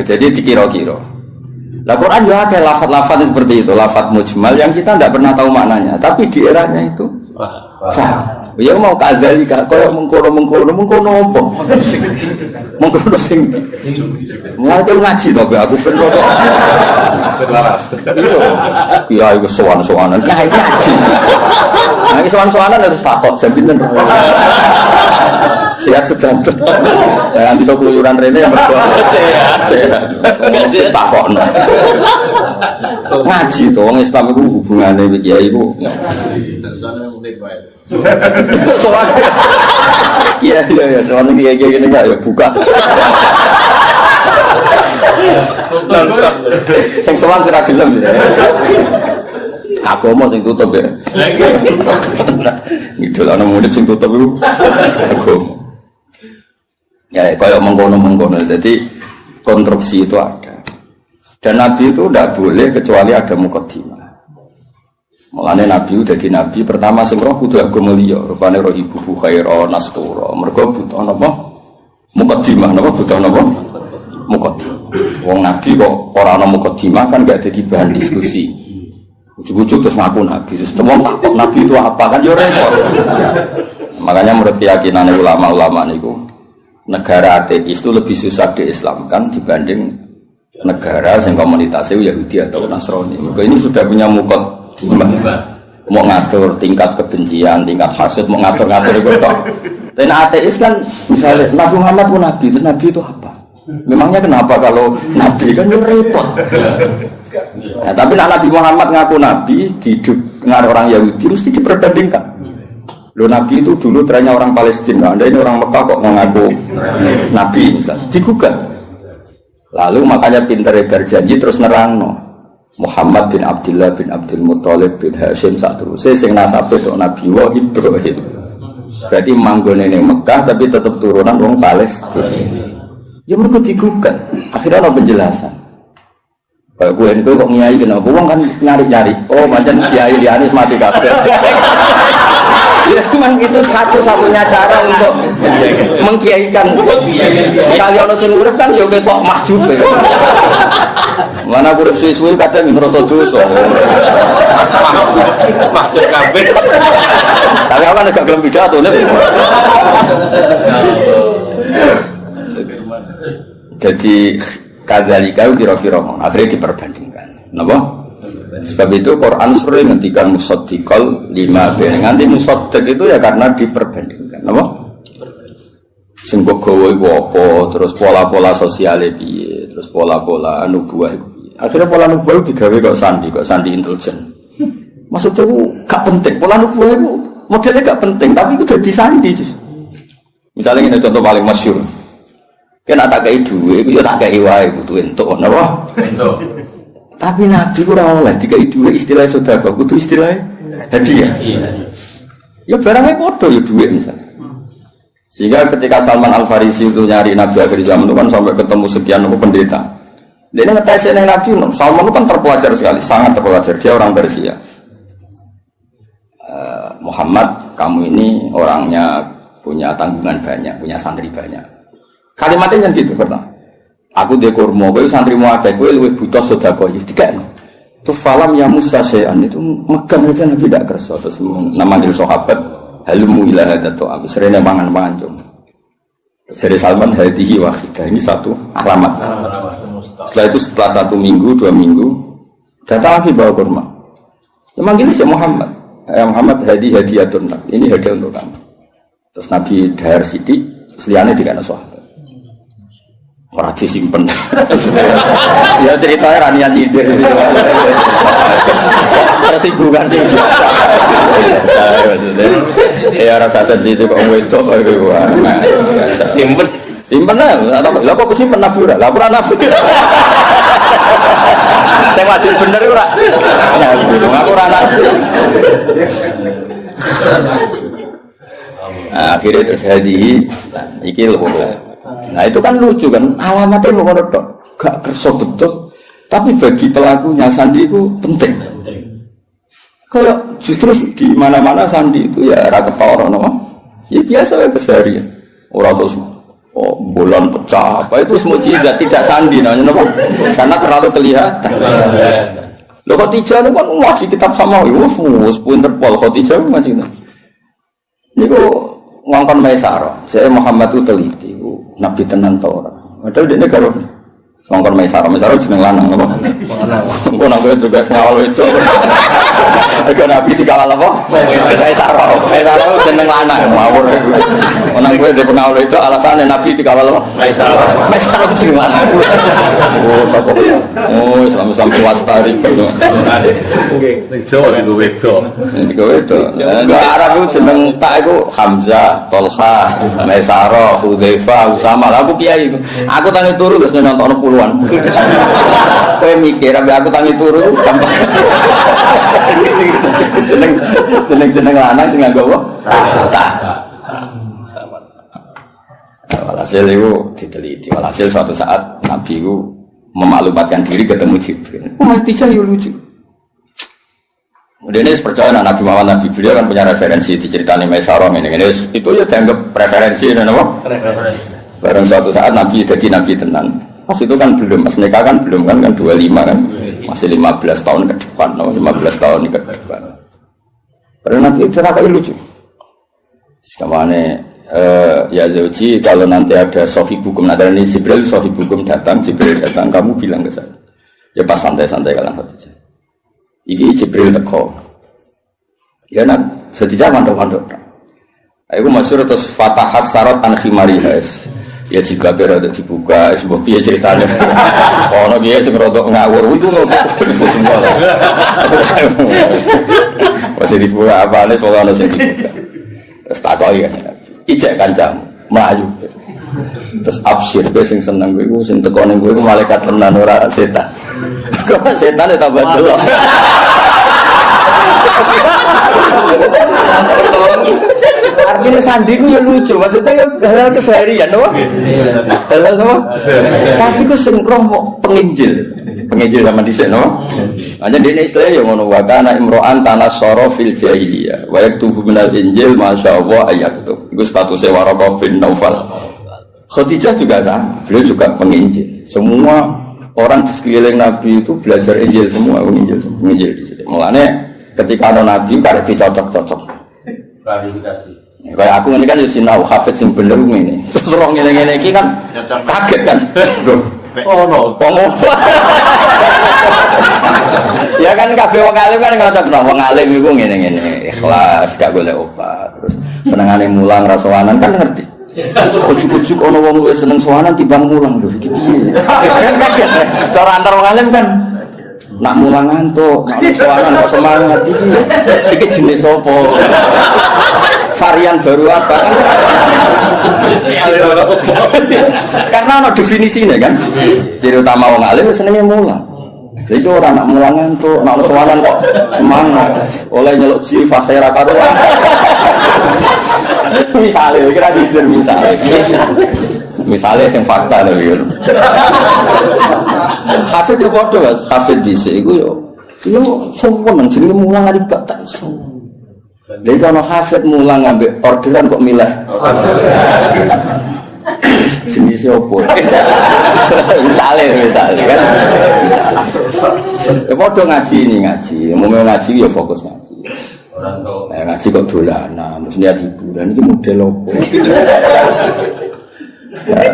Jadi dikira-kira. Lah Quran juga ada lafaz-lafaz seperti itu, lafaz mujmal yang kita tidak pernah tahu maknanya, tapi di eranya itu paham. Ya mau kadzalika, kaya mengkono apa? Mengkono sing ngerti ngaji to aku ben kok. Iya, iku sowan-sowanan. Nah, ngaji. Nah, iki sowan-sowanan harus takok jam pinten. Sehat sedang. Ya nanti sok keluyuran rene yang berdua. Sehat. Takokno. Ngaji to wong Islam iku hubungane mbek kiai iku. Soal iya soal kayak gini nggak ya buka sing soal sira gelem ya aku mau sing tutup ya ngidul ana murid sing tutup iku aku ya koyo mengkono jadi konstruksi itu ada dan Nabi itu tidak boleh kecuali ada mukaddimah. Mulane Nabi udah di Nabi pertama sing roh kudu agama liya, rupane roh ibu khaira nastura. Mergo butuh napa? Mukaddimah napa butuh napa? Mukaddimah. Wong Nabi kok ora ana mukaddimah kan gak dadi bahan diskusi. Ujug-ujug terus ngaku Nabi. Terus wong takok Nabi itu apa kan yo repot. Makanya menurut keyakinan ulama-ulama niku negara ateis itu lebih susah diislamkan dibanding negara yang komunitasnya Yahudi atau Nasrani. Maka ini sudah punya mau ngatur tingkat kebencian, tingkat hasad, mau ngatur-ngatur itu toh. Dan ateis kan misalnya Nabi Muhammad pun Nabi, terus Nabi itu apa? Memangnya kenapa kalau Nabi kan repot. Nah, tapi Nabi Muhammad ngaku Nabi di dengan orang Yahudi mesti diperbandingkan. Lo Nabi itu dulu trennya orang Palestina, Anda ini orang Mekah kok mengaku Nabi misalnya, digugat. Lalu makanya pinter berjanji terus nerangno. Muhammad bin Abdullah bin Abdul Muthalib bin Hashim sak terus sing nasabe kok Nabi wa Ibrahim. Berarti manggone ning Mekah tapi tetap turunan wong Palestina. Ya mergo digugat. Akhirnya ana penjelasan. Kayak gue ini kok nyai kenapa? Wong kan nyari-nyari. Oh, macam kiai lianis mati kabeh. Ya memang itu satu-satunya cara untuk mengkiaikan. Sekali ono sing urip kan yo ketok mahjub. Mana urip suwi-suwi kadang ngrasa dosa. Mahjub kabeh. Tapi aku kan agak gelem pidato nek. Jadi kadzalika kira-kira akhirnya diperbandingkan. Napa? Sebab itu Quran sering ngendikan musaddiqal lima ben nganti musaddiq itu ya karena diperbandingkan. Napa? Sing gowo iku apa, terus pola-pola sosiale piye, terus pola-pola nubuwah iku piye. Akhirnya pola nubuwah digawe kok sandi intelijen. Maksudnya itu gak penting, pola nubuwah itu modelnya gak penting, tapi itu jadi sandi. Misalnya ini contoh paling masyhur. Kan tak kei duwe, iku yo tak kei wae kudu entuk, napa? Entuk. Tapi Nabi ora oleh dikai duwe istilah sedekah, kudu istilah hadiah. Iya. Ya barangnya padha ya duwe misalnya. Sehingga ketika Salman Al-Farisi itu nyari Nabi akhir zaman itu kan sampai ketemu sekian pendeta. Dia ngetes Nabi, Salman itu kan terpelajar sekali, sangat terpelajar. Dia orang Persia. Muhammad, kamu ini orangnya punya tanggungan banyak, punya santri banyak. Kalimatnya kan gitu pertama. Aku dia kurma, kowe santri mu akeh, kowe luwih butuh sedekah iki dikene. Tu falam ya Musa syai'an itu megang aja Nabi tidak kersa terus namanggil sahabat halumu ila hadatu am serene mangan-mangan cum. Jadi Salman hadihi wahidah ini satu alamat. Setelah itu setelah 1 minggu, 2 minggu datang lagi bawa kurma. Dia manggil si Muhammad. Ya Muhammad hadiyatun. Ini hadiah untuk kamu. Terus Nabi dahar sithik, seliyane dikene sahabat. Orang disimpen. Ya ceritanya ranian ide. Tersinggungan sih. Ya rasa sensitif kok wedok iku. Simpen. Simpen lah. Lah kok simpen nabura? Lah ora nabur. Sing wajib bener ora. Aku ora nabur. Akhirnya terus hadihi iki lho. Nah itu kan lucu kan, alamatnya menurut gak kerso betul, tapi bagi pelakunya sandi itu penting. Kalau justru di mana-mana sandi itu ya rata ketara, no? Ya biasa ya keseharian. Orang terus bulan pecah, apa itu semua mukjizat tidak sandi, namanya, no? Karena terlalu kelihatan. Lo Khadijah itu kan ngaji kitab sama, wus pinter pol Khadijah ngaji kita. Ini kok ngongkon Maisarah, saya Muhammad itu teliti. Nabi tenan ta ora. Padahal dene karo ngongkon Maisarah jeneng lanang apa? Engko nang kowe juga ngawal wedok. Nek Nabi dikawal apa? Maisarah jeneng lanang ngawur. Nang kowe dhewe ngawal wedok alasane Nabi dikawal apa? Maisarah jeneng lanang. Oh, apa? Oh, Islam puas-pari kok. Nggih, ning Jawa digo wedok. Digo wedok. Arab itu jeneng tak iku Hamzah, Tolha, Maisarah, Hudzaifah, Usama. Aku kiai. Aku tangi turu wis nonton puluhan. Kowe mikir aku tangi turu gampang. Jeneng lanang sing nganggo apa? Tak. Walhasil itu diteliti. Walhasil suatu saat Nabi itu memaklumatkan diri ketemu Jibril. Khadijah yo lucu. Kemudian ini percaya Nabi Muhammad Nabi beliau kan punya referensi diceritani Maisarah ini itu ya dianggap referensi dan apa? Barang suatu saat Nabi jadi Nabi tenan. Pas itu kan belum, Mas nikah kan belum kan 25 kan. Masih 15 tahun ke depan, 15 tahun ke depan. Padahal Nabi ceritanya lucu. Sekamane ya Zauji kalau nanti ada sohibukum, ada ini Jibril sohibukum datang, kamu bilang ke saya. Ya pas santai-santai kalian Khadijah. Iki Jibril teko. Ya nak sedija mandok-mandok. Aku masyhur terus fatahas sarat an khimariha. Ya jika berada dibuka, sebuah piye ceritanya. Ono piye sing rodok ngawur itu semua. Masih dibuka apa nih soalnya sing dibuka. Terus takoi kan ijek kancamu melayu. Terus absyir kowe sing seneng kowe sing teko ning kowe malaikat tenan ora setan. Kok setan ya tambah delok. Artinya sandiku ya lucu, maksudnya hal keseharian, apa? Hal apa? Tapi ku sing roh penginjil sama dhisik, no? Hanya dene istilah ya ngono wa kana imro'an tanassara fil jahiliyah wa yaktubu minal injil masyaallah ayaktub. Iku statusnya Waraqah bin Naufal. Khadijah juga sama, beliau juga penginjil. Semua orang di sekeliling Nabi itu belajar Injil semua, Injil di sini. Mulane ketika ada Nabi karek dicocok-cocok. Klarifikasi. Kayak aku ini kan sinau hafid sing bener ngene. Terus roh ngene-ngene iki kan kaget kan. Oh no. Ya kan kabeh wong alim kan ngocok wong alim iku ngene-ngene, ikhlas gak golek obat. Terus senengane mulang ra sowanan kan ngerti. Ujuk-ujuk ana wong luwih seneng sowanan timbang mulang lho iki piye. Kan kaget. Cara antar wong alim kan nak mulang ngantuk, nak sowanan kok semangat iki. Iki jenis apa? Varian baru apa kan? Karena ada definisinya kan. Ciri utama wong alim senenge mulang. Jadi orang nak mulang ngantuk, nak sowanan kok semangat. Oleh nyeluk ji fase ra karo. Misalnya, kira gitu misalnya yang fakta nih gitu. Hafid itu kode mas, hafid di sini yo semua menjadi mulang aja gak tak semua. Jadi kalau hafid mulang ngambil orderan kok milah. Jenisnya apa? Misalnya kan. Ya kode ngaji ini ngaji, mau ngaji ya fokus ngaji. Ngaji kok dolanan, maksudnya hiburan itu model apa?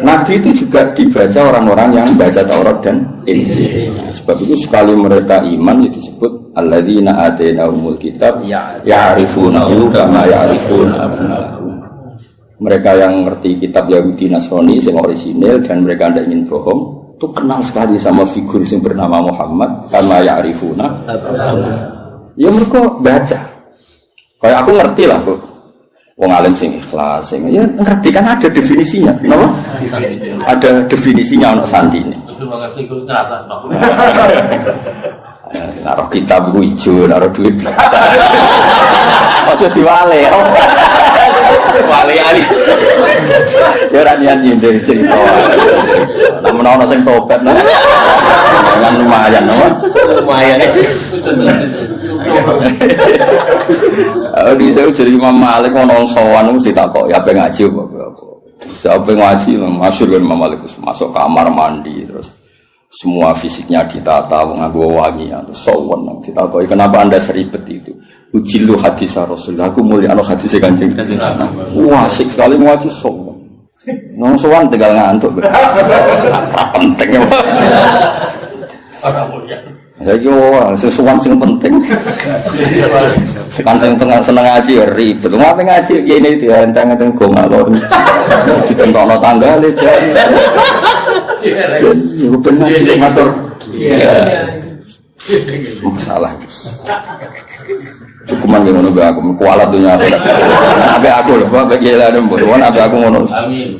Nabi itu juga dibaca orang-orang yang baca Taurat dan Injil. Sebab itu sekali mereka iman itu disebut alladzina atainahumul kitab ya'rifunahu kama ya'rifuna abna'ahum. Mereka yang ngerti kitab Yahudi Nasrani yang orisinil dan mereka tidak ingin bohong, itu kenal sekali sama figur yang bernama Muhammad kama ya'rifuna abna'ahum. Ya mereka baca. Kayak aku ngerti lah kok. Wong alim sing ikhlas, sing ya ngerti kan ada definisinya, kenapa? Ada definisinya untuk sandi ini. Itu mengerti terus ngerasa no. Naruh kitab itu hijau, naruh duit biasa. Ojo diwale. Wali ali. Ya ora niat nyindir cerita. Namun ana sing tobat nah. Dengan lumayan, no? Lumayan. Di saya jadi Imam Malik ono sowan mesti takok ya ape ngaji apa. Siapa ngaji masyhur kan Imam Malik masuk kamar mandi terus semua fisiknya ditata nganggo wangi terus sowan ditakoki kenapa Anda seribet itu. Ujilu hadis Rasulullah aku mulia ana hadis Kanjeng Nabi. Wah asik sekali ngaji sowan. Nang sowan tinggal ngantuk. Apa penting ya. Ora mulia. Ya yo sesuatu yang penting. Kan sing tengah seneng ngaji ya ribet. Ngapain ngaji ya ini dia enteng-enteng go ngalor. Ditentokno tanggale jan. Yo ben ngaji ngatur. Masalah. Cukuman ngono be aku kualat dunya aku. Abe aku lho, Pak iki lha ndem won abe aku ngono. Amin.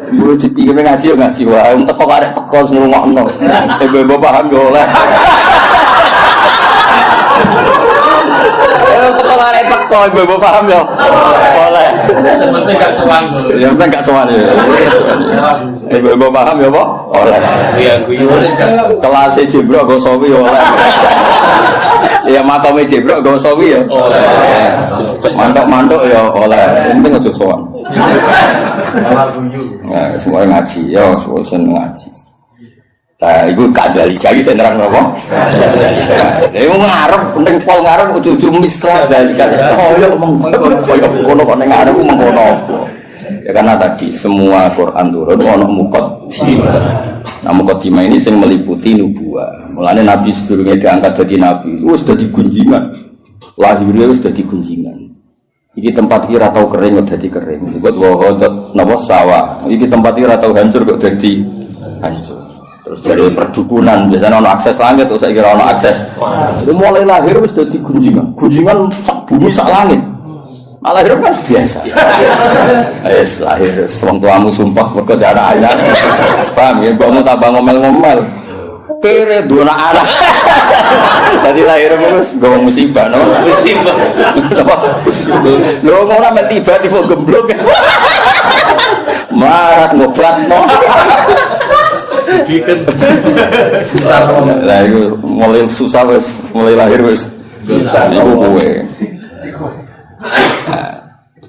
Lu dipikir ngaji ya ngaji wae, teko karek teko ngrungokno. Ibu paham yo oleh. Teko karek teko ibu paham yo. Oleh. Penting gak tuan. Ya penting gak tuan ya. Ibu paham yo apa? Oleh. Iya guyon. Kelas Jibril go sawi oleh. Ya makame Jibril go sawi ya. Oleh. Mantuk-mantuk ya oleh. Penting aja sowan. Nah, semua ngaji, ya, semua seneng ngaji. Nah, itu kadalika lagi saya nerang apa? Ini ngarep, penting pol ngarep, ujung-ujung mislah dalika. Oh, ya kono kok neng ngarep mengkono. Ya karena tadi semua Quran turun ono muqaddimah. Nah, muqaddimah ini yang meliputi nubuwah. Mulanya Nabi sedurunge diangkat jadi nabi, itu sudah digunjingan. Lahirnya sudah digunjingan. Iki tempat kira tau kering kok dadi kering. Sebut wahodot napa sawah. Iki tempat kira tau hancur kok dadi hancur. Terus dari perdukunan biasanya ono akses langit, terus saya kira ono akses. Itu mulai lahir wis dadi gunjingan. Gunjingan sak bumi sak langit. Nah, lahir kan biasa. Wis lahir wong tuamu sumpah mergo darah anak. Paham ya, mbokmu tambah ngomel-ngomel. Kere dua anak. Tadi lahir terus gawe musibah, no? Musibah. Lho ora men tiba-tiba gemblok. Marat ngobatno. Diken. Lah iku mulai susah wis, mulai lahir wis. Iku kowe.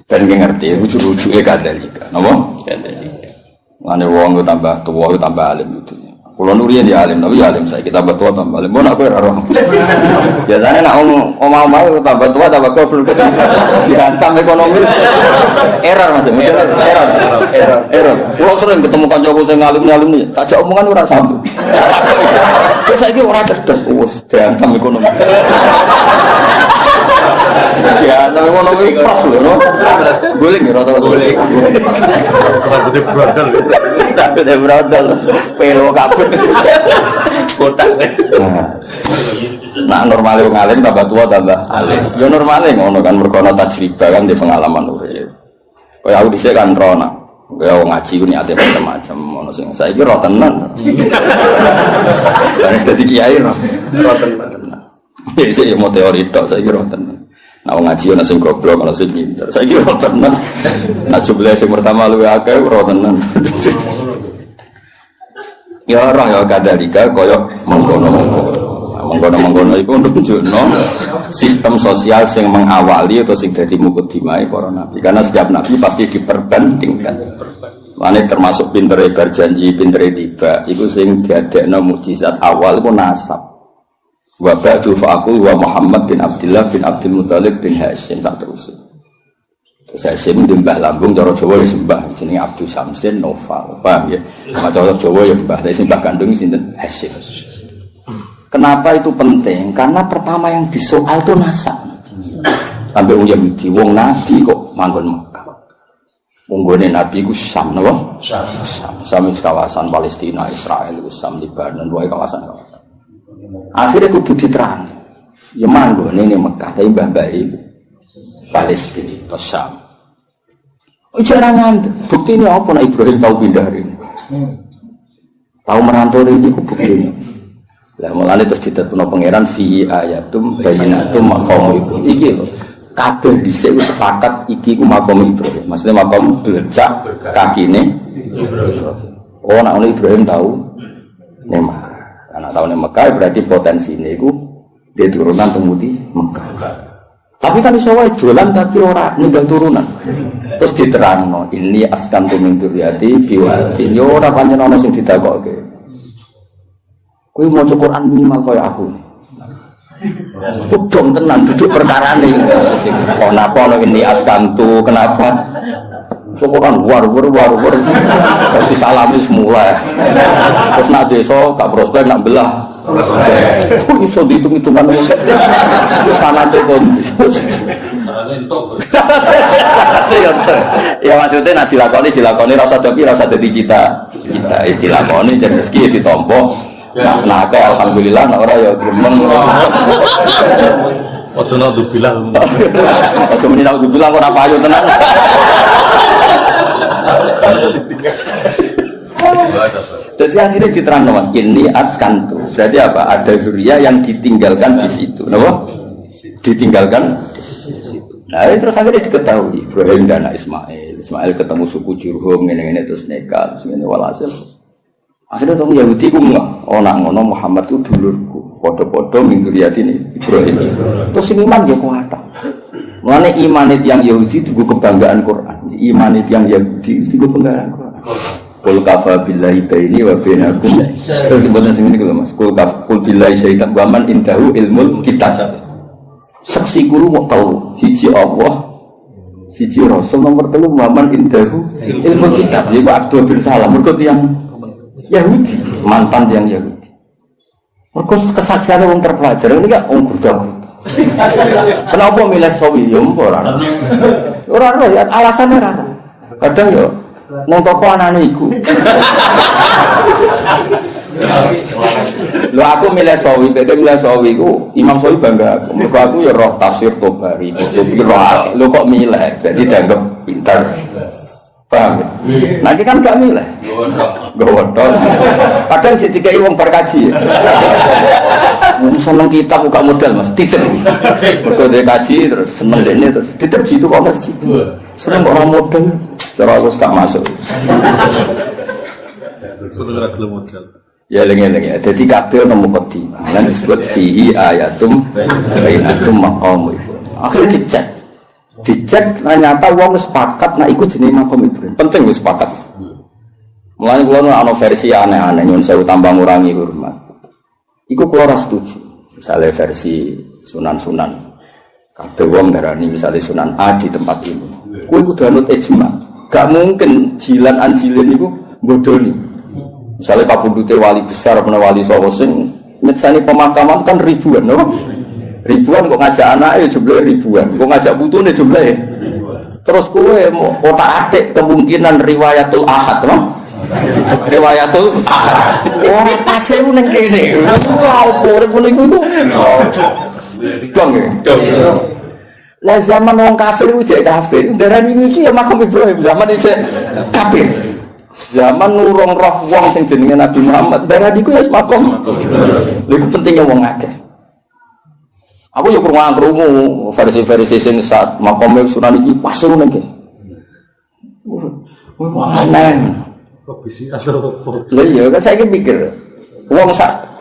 Dan ngerti lucu-lucuke kadalika. Napa? Kadalika. Mane wong tambah tuwa tambah alim itu. Kalau nurian ya alim, tapi ya alim saya kita tambah tua tambah alim. Mau nak kau roh? Biasanya nak omah tambah tua tambah kau perlu dihantam ekonomi. Error masih, error. Kalau sering ketemu kancaku saya ngalim ni, tak jauh omongan orang satu. Terus saya kira orang cerdas, dihantam ekonomi. Dihantam ekonomi pas loh, boleh nggak rata boleh. Rambutnya brodol. Rambutnya brodol, pelo kabel. Kotak kan. Nah normalnya ngalim tambah tua tambah alim. Ya normalnya ngono kan merkono tajribah kan di pengalaman urip. Kaya aku dhisik kan rono. Kaya wong ngaji ku niate macam-macam ngono sing saiki ro tenan. Kan dadi kiai ro tenan. Iki mau teori tok saiki ro tenan. Nah wong ngaji ana sing goblok ana sing pinter. Saiki ro tenan. Nah jumlah sing pertama luwih akeh ro tenan. Ya roh ya kadalika kaya mengkono iku nunjukno sistem sosial yang mengawali atau sing dadi mukadimah para nabi. Karena setiap nabi pasti diperbandingkan. Mane termasuk pintere berjanji, pintere tiba. Iku sing diadekno mukjizat awal iku nasab. Wa ba'du fa'aqul wa Muhammad bin Abdullah bin Abdul Muthalib bin Hashim tak terus. Terus Hashim di Mbah Lambung cara Jawa ya sembah jenenge Abdul Samsin Noval. Paham ya? Sama cara Jawa ya Mbah, tapi sembah kandung sinten Hashim. Kenapa itu penting? Karena pertama yang disoal itu nasab. Sampai wong Yahudi, wong Nabi kok manggon Mekah. Wong gone Nabi ku Syam napa? Syam kawasan Palestina, Israel, Syam, Lebanon, wae kawasan-kawasan. Akhirnya kudu diterang. Ya manggon ning Mekah, tapi mbah-mbah iku Palestina, atau Syam. Jangan bukti ini apa? Nah Ibrahim tahu pindah hari ini. Tahu merantau ini ku bukti. Lah mulane terus ditetuno pangeran fi ayatum bayyinatum maqam Ibrahim. Iki lho. Kabeh dhisik wis sepakat iki ku maqam Ibrahim. Maksudnya maqam bercak kakine Ibrahim. Oh nek Ibrahim tahu ning Mekah. Karena tahu ning Mekah berarti potensine iku dia turunan temudi Mekah. Tapi kan iso wae dolan tapi ora ninggal turunan. Terus diterangno, ini askantu min dzurriyyati biwadi. Yo ora pancen ana sing didakokke. Kowe maca Quran minimal kaya aku. Kudung tenan duduk perkarane. Kenapa ini askantu? Kenapa? Quran war. Terus disalami semula. Terus nak desa gak prospek nak belah. Kok iso dihitung-hitungan itu sanate kondisi. Ya maksudnya nak dilakoni rasa tapi rasa dadi cita istilah koni jadi rezeki ditompo. Nah alhamdulillah nak ora ya gremeng. Ojo nak dibilang. Ojo muni nak dibilang ora payu tenan. Jadi akhirnya diterangkan mas, ini askantu. Berarti apa? Ada zuriya yang ditinggalkan di situ. Kenapa? Ditinggalkan di situ. Nah terus akhirnya diketahui Ibrahim dan Ismail. Ismail ketemu suku Jurhum, ini terus nekat, ini walhasil. Akhirnya tahu Yahudi ku enggak. Oh nak ngono Muhammad itu dulurku. Podo-podo min dzurriyyati Ibrahim. Terus iman dia kuat. Mulane iman yang Yahudi itu kebanggaan Quran. Iman yang Yahudi itu kebanggaan Quran. Qul kafa billahi baini wa bainakum. Terus dibuatkan sing niku lho Mas. Qul billahi syaitan wa man indahu ilmul kitab. Saksi guru kok tau siji Allah, siji Rasul, nomor 3 wa man indahu ilmul kitab. Iku Abdul bin Salam mergo tiyang Yahudi, mantan tiyang Yahudi. Mergo kesaksiane wong terpelajar ini gak wong gurda. Kenapa milih sawi yo ora. Ora ya alasannya ora. Kadang yo nang toko anane iku. Lho aku milih Sawi, beda milih Sawi ku Imam Sawi bangga aku. Mergo aku ya roh tafsir Tobari, kutubi roh. Lho kok milih? Berarti dianggap pintar. Paham ya? Nanti kan gak milih. Gowodok. Kadang jadi kayak wong berkaji. Seneng kitab buka modal Mas, titip. Mergo dia kaji terus seneng dene terus titip jitu kok ngaji. Seneng kok ora modal. Cara aku gak masuk. Sudah gelem modal. Ya lengi-lengi. Jadi kabeh ono mukadimah. Lan disebut fihi ayatum bainatum maqam itu. Akhirnya dicek ternyata wong sepakat nek iku jenenge makom Ibrahim. Penting wis sepakat. Mulane kula ana versi aneh-aneh nyun sewu tambah ngurangi hormat. Iku kula ora setuju. Misale versi sunan-sunan. Kabeh wong darani misale Sunan A di tempat ini. Kuwi kudu anut ijma. Gak mungkin jilan anjilin niku bodoni. Misale kabudute wali besar apa wali sapa sing nyetsani pemakaman kan ribuan, no? Ribuan kok ngajak anake jumlahe ribuan, kok ngajak putune jumlahe. Terus kowe otak-atik kemungkinan riwayatul ahad, no? Riwayatul ahad. Ora pase ning kene. Ora opo ngono iku. Dong. Lah zaman wong kafir ku jek kafir, darani iki ya makam Ibrahim zaman iki kafir. Zaman nurung roh wong sing jenenge Nabi Muhammad, darani ku ya makam. Lha iku pentingnya wong akeh. Aku yo krungu versi-versi sing saat makam Sunan iki pas ngono iki. Wah, aneh. Kok bisa atau Lah iya kan saya mikir. Wong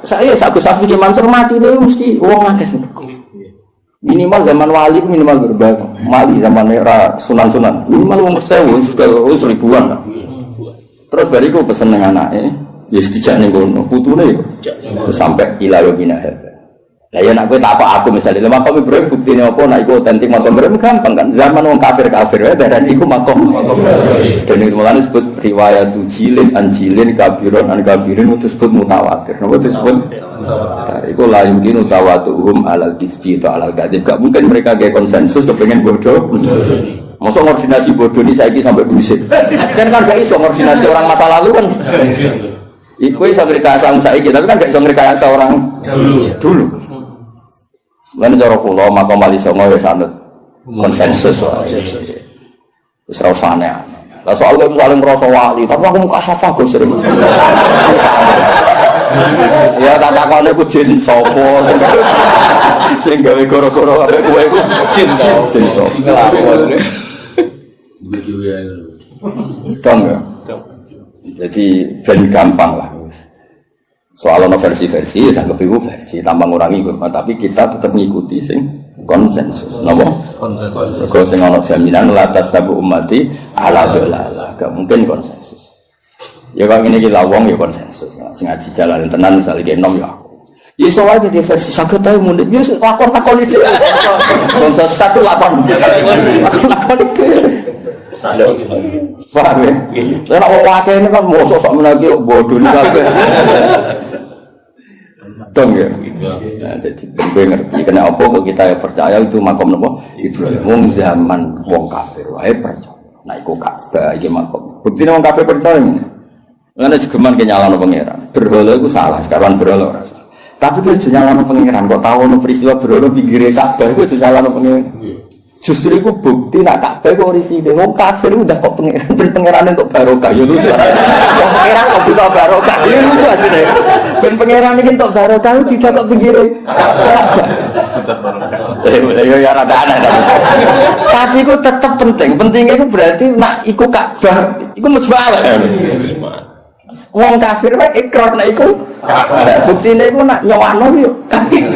saya Gus Safi ki Mansur mati niku mesti wong akeh sing minimal zaman wali minimal berbagai wali zaman era sunan-sunan minimal wong 1000 wis ribuan lah. Terus bariku pesen nang anake ya dijak ning kono putune yo sampai ila yomina hada. Lah ya nek kowe tak aku misalnya lha makam Ibrahim buktine apa nek iku otentik makam Ibrahim gampang kan zaman wong kafir-kafir dan iku makam dan itu mulane disebut riwayat jilin anjilin kabiron an kabirin itu disebut mutawatir. Napa disebut mutawatir? Iku la yumkin tawatuhum alal kisbi atau alal kadhib. Gak mungkin mereka gawe konsensus kepengin bodoh. Masa koordinasi bodoh ini saiki sampai busit. Kan gak iso koordinasi orang masa lalu kan. Iku iso ngrekayasa saiki tapi kan gak iso ngrekayasa orang dulu. Lan cara kula makam wali songo ya sanut konsensus wae. Wis ora usane. Lah soal kowe paling ngrasa wali, tapi aku muka safah go sering. Ya tak takone ku jin sapa. Sing gawe goro-goro arek kowe ku jin sapa. Ngelakon. video ya? Dong ya. Jadi ben gampang lah. Soal ono versi-versi, ya sanggep iku versi tambah ngurangi hormat, tapi kita tetap mengikuti sing konsensus. Napa? Konsensus. Kok sing ono jaminan la tastabu ummati ala dolala, gak mungkin konsensus. Ya kok ngene iki lawong ya konsensus. Sing ngaji jalan tenan misale ki enom ya aku. Ya iso wae di versi saged ae mundhut. Ya lakon-lakon iki. Konsensus satu lakon. Lakon iki. Paham ya? Lah nek wong akeh kan mosok sok menaki bodoh kabeh. Dong ya. Nah, jadi gue ngerti kena apa kok kita ya percaya itu makam napa Ibrahim wong zaman wong kafir wae percaya. Nah iku Ka'bah iki makam. Buktine wong kafir percaya ngene. Ngene jegeman ke nyalano pangeran. Berhala iku salah, sekarang berhala ora salah. Tapi kowe aja nyalano pangeran kok tau ono peristiwa berhala pinggire Ka'bah iku aja nyalano pangeran. Justru itu bukti nak Ka'bah kok risine wong kafir udah kok pangeran untuk barokah ya lucu. Wong pangeran kok buta barokah ya lucu asline. Ben pangeran iki untuk barokah tidak kok pinggire Ka'bah. Ya rada aneh. Tapi itu tetap penting. Pentingnya itu berarti nak iku Ka'bah iku mujmalah. Wong kafir wae ikrar nek iku buktine iku nak nyowano yo kafir.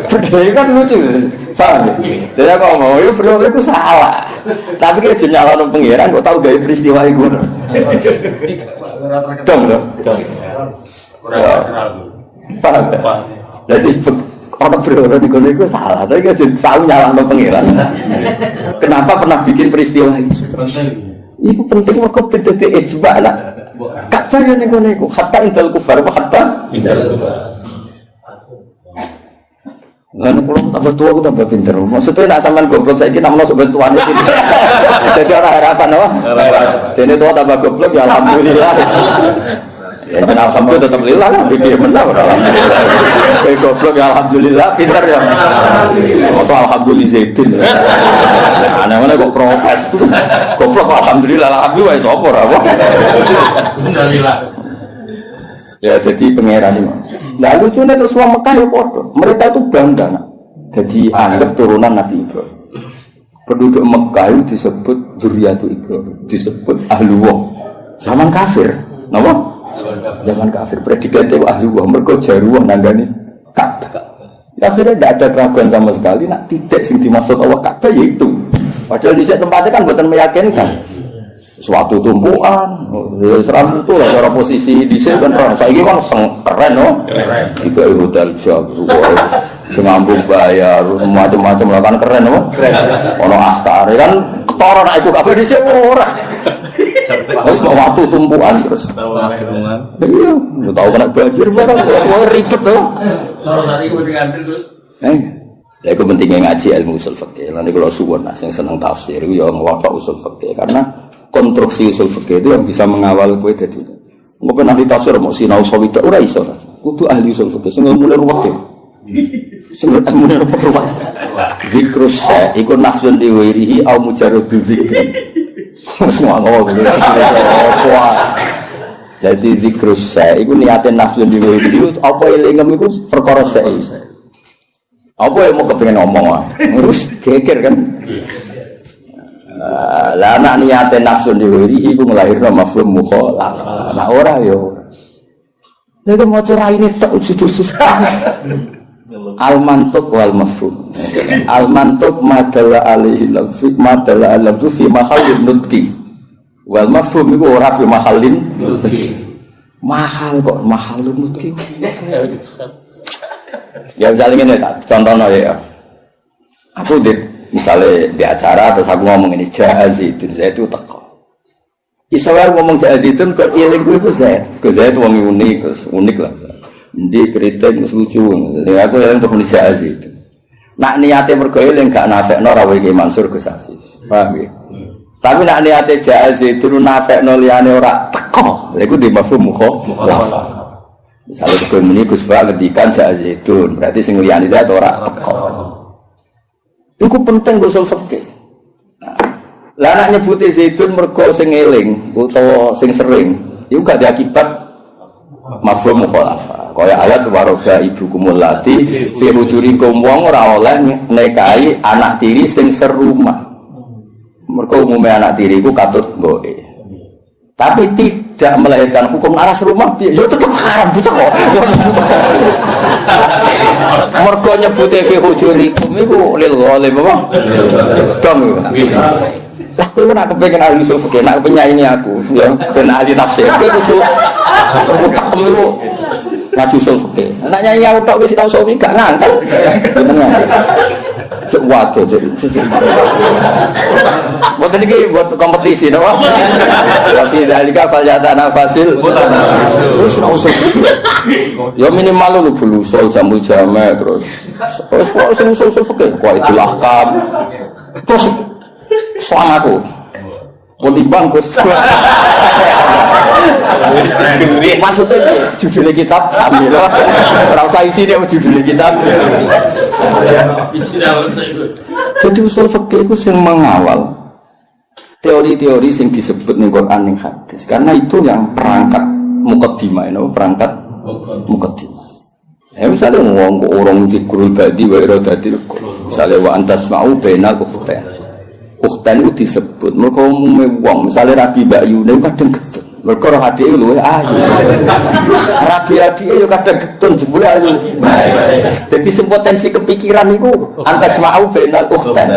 Bedhe kan lucu. Paham ya? Lah kok mau yo bro iku salah. Tapi ki aja nyalano pangeran kok tau gawe peristiwa iku. Dong. Paham. Jadi orang berorang di kono iku salah. Tapi aja tau nyalano pangeran. Kenapa pernah bikin peristiwa ini? Iku penting kok beda ijma lah. Ka'bah yang ngono iku hatta indal kufar apa hatta indal kufar. Lan kula tambah tua aku tambah pinter. Maksudnya nak sampean goblok saiki namanya sok tuane iki. Dadi ora harapan apa? Dene tua tambah goblok ya alhamdulillah. Ya jeneng alhamdulillah tetep lillah lah pikir menang alhamdulillah. Kowe goblok ya alhamdulillah pinter ya. Masa alhamdulillah zaitun. Nah, ana kok protes. Goblok alhamdulillah wis apa ora apa. Alhamdulillah. Ya jadi pangeran ini. Nah lucunya terus wong Mekah ya padha. Mereka itu bangga nak. Jadi anggap turunan Nabi Ibrahim. Penduduk Mekah itu disebut dzurriyyatu Ibrahim, disebut ahlullah. Zaman kafir, napa? Zaman kafir predikatnya ahlullah, mergo jaruah nanggani Ka'bah. Akhirnya tidak ada keraguan sama sekali, nak tidak sing dimaksud Allah Ka'bah yaitu. Padahal di tempatnya kan bukan meyakinkan. Suatu tumpuan, seram itu lah cara posisi di sini kan. Saya ini kan keren, no? Tiga hotel jago, sengambung bayar, macam-macam lah kan keren, no? Ono astari kan ketara nak ikut kafe di sini murah. Terus mau waktu tumpuan terus. Iya, tahu kena banjir barang, semuanya ribet, no? Kalau tadi gue diganti terus. Ya itu pentingnya ngaji ilmu usul fikih. Nanti kalau suwon yang senang tafsir, itu yang ngelokok usul fikih. Karena konstruksi usul fikih itu yang bisa mengawal kue jadi. Mungkin nanti tafsir mau sinau sawidak, ora iso. Kudu ahli usul fikih. Sehingga mulai ruwet. Sehingga mulai ruwet. Zikrus saya, ikut nafsun diwirihi, au mujaradu zikri. Semua ngomong dulu. Jadi zikrus saya, ikut niatin nafsun diwirihi, apa ilingam itu perkara saya. Apa yang mau kepengen ngomong ngurus geger kan? Lah anak niate nafsu diwiri iku nglahirno mafhum mukhalafah. Nah ora yo. Nek mau cerai ini tak usus-usus. Al mantuq wal mafhum. Al mantuq madalla alaihi lafzi madalla alafzu fi mahallin nutqi. Wal mafhum iku ora fi mahallin nutqi. Mahal kok mahallun nutqi. Ya misalnya ini contohnya ya, aku misalnya di acara terus aku ngomong ini Jazidun, saya itu teko. Isawar ngomong Jazidun kok iling itu saya itu ngomong unik lah. Di kritik lucu, aku yang untuk menulis Jazidun. Nak niatnya bergoyang gak nafek no rawi Mansur Gus Hafiz, paham ya? Tapi nak niatnya Jazidun nafek no liane ora teko, itu di mafhum mukhalafah. Misalnya Gus Muni Gus Ba ngendikan Zaitun, berarti sing liyane zat ora teko. Iku penting usul fikih. Lah nek nyebuti zaitun mergo sing eling utawa sing sering, iku gak diakibat mafhum mukhalafah. Kaya ayat waroga ibukumul lati fi hujurikum wong ora oleh nikahi anak tiri sing serumah. Mergo umume anak tiri iku katut mboke. Tapi tidak melahirkan hukum aras rumah, ya tetap haram bocah kok. Mergo nyebut fi hujurikum iku lil ghalim apa? Dong. Lah kowe ora kepengin ahli usul fikih, nak penyanyi aku, ya ben ahli tafsir. Kowe kudu takem iku ngaji usul fikih. Nek nyanyi aku tok wis tau suwi gak ngantel. Bener. Cuk waduh cuk. Mboten iki buat kompetisi to. Ya fi dalika falyatana fasil. Terus ora usah. Ya minimal lu bulu sol jamu jame terus. Terus kok sing usul fikih kok itu lahkam. Terus soal aku. Ponimbang Gus. Maksudnya judulnya kitab sambil ora usah isine judulnya kitab. Jadi usul fikih itu sing mengawal teori-teori sing disebut ning Quran ning hadis. Karena itu yang perangkat muqaddimah, perangkat muqaddimah. Ya misalnya wong orang zikrul badi wa iradatil qul. Misalnya wa antasma'u bainal ukhtain. Ukhtain itu disebut mereka umumnya wong misalnya Rabi Mbak Yune kadang getun mereka roh hadiah luwe ayu Rabi itu kadang getun jebule ayu jadi sempotensi kepikiran itu antas ma'u benal ukhtain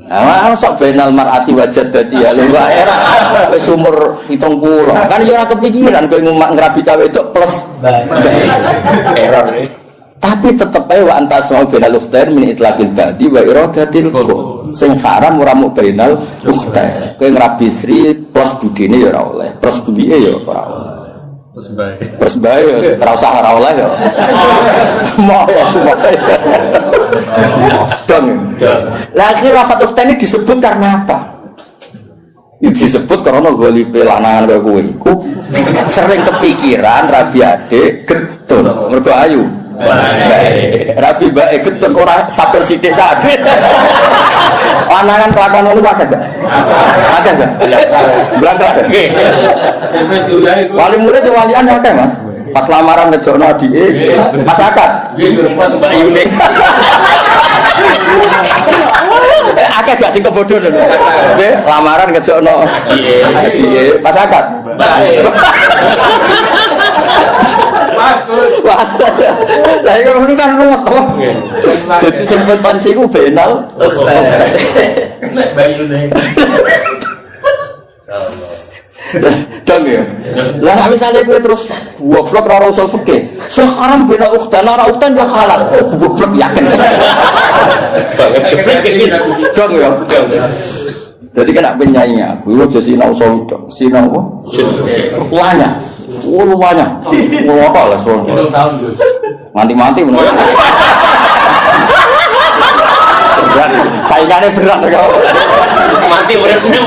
nah sok benal mar'ati wajad dadi ya lho era sumur 70 kan ya ora kepikiran kowe ngrabi cawe itu plus error tapi tetep ae wa antas ma'u benal ukhtain min itlaqil badi wa iradatil qul sing haram ora mung bainal ukhtain. Kowe ngrabi Sri plus budine ya ora oleh, plus buike ya ora oleh. Plus bae ora usah ora oleh ya. Mau ya. Dong. Lah akhirnya lafaz ukhtain ini disebut karena apa? disebut karena golipe lanangan kaya kowe iku sering kepikiran rabi adik getun mergo ayu. Rabi bae getun ora sabar sithik kabeh. Lanangan kelakuan ngono wae gak? Ada gak? Belakang. Wali murid walian akeh, Mas. Pas lamaran ngejokno adike, pas akad. Mbak Yune. Akeh gak sing kebodoh lho. Nggih, lamaran ngejokno adike, pas akad. Wah, lah iki ngono kan ruwet to. Dadi sempet pansi ku benal. Nek Mbak Yune. Dong ya. Lah misalnya gue terus goblok ora usul fikih. Sekarang bina ukhtan ora ukhtan ya halal. Goblok yakin. Dong ya. Jadi kena penyanyinya, gue aja sinau sawit, sinau apa? Luanya. Luanya. Ngopo lah sono. Tahun Gus. Mati-mati menurut. Saingannya berat kok. Mati beratnya.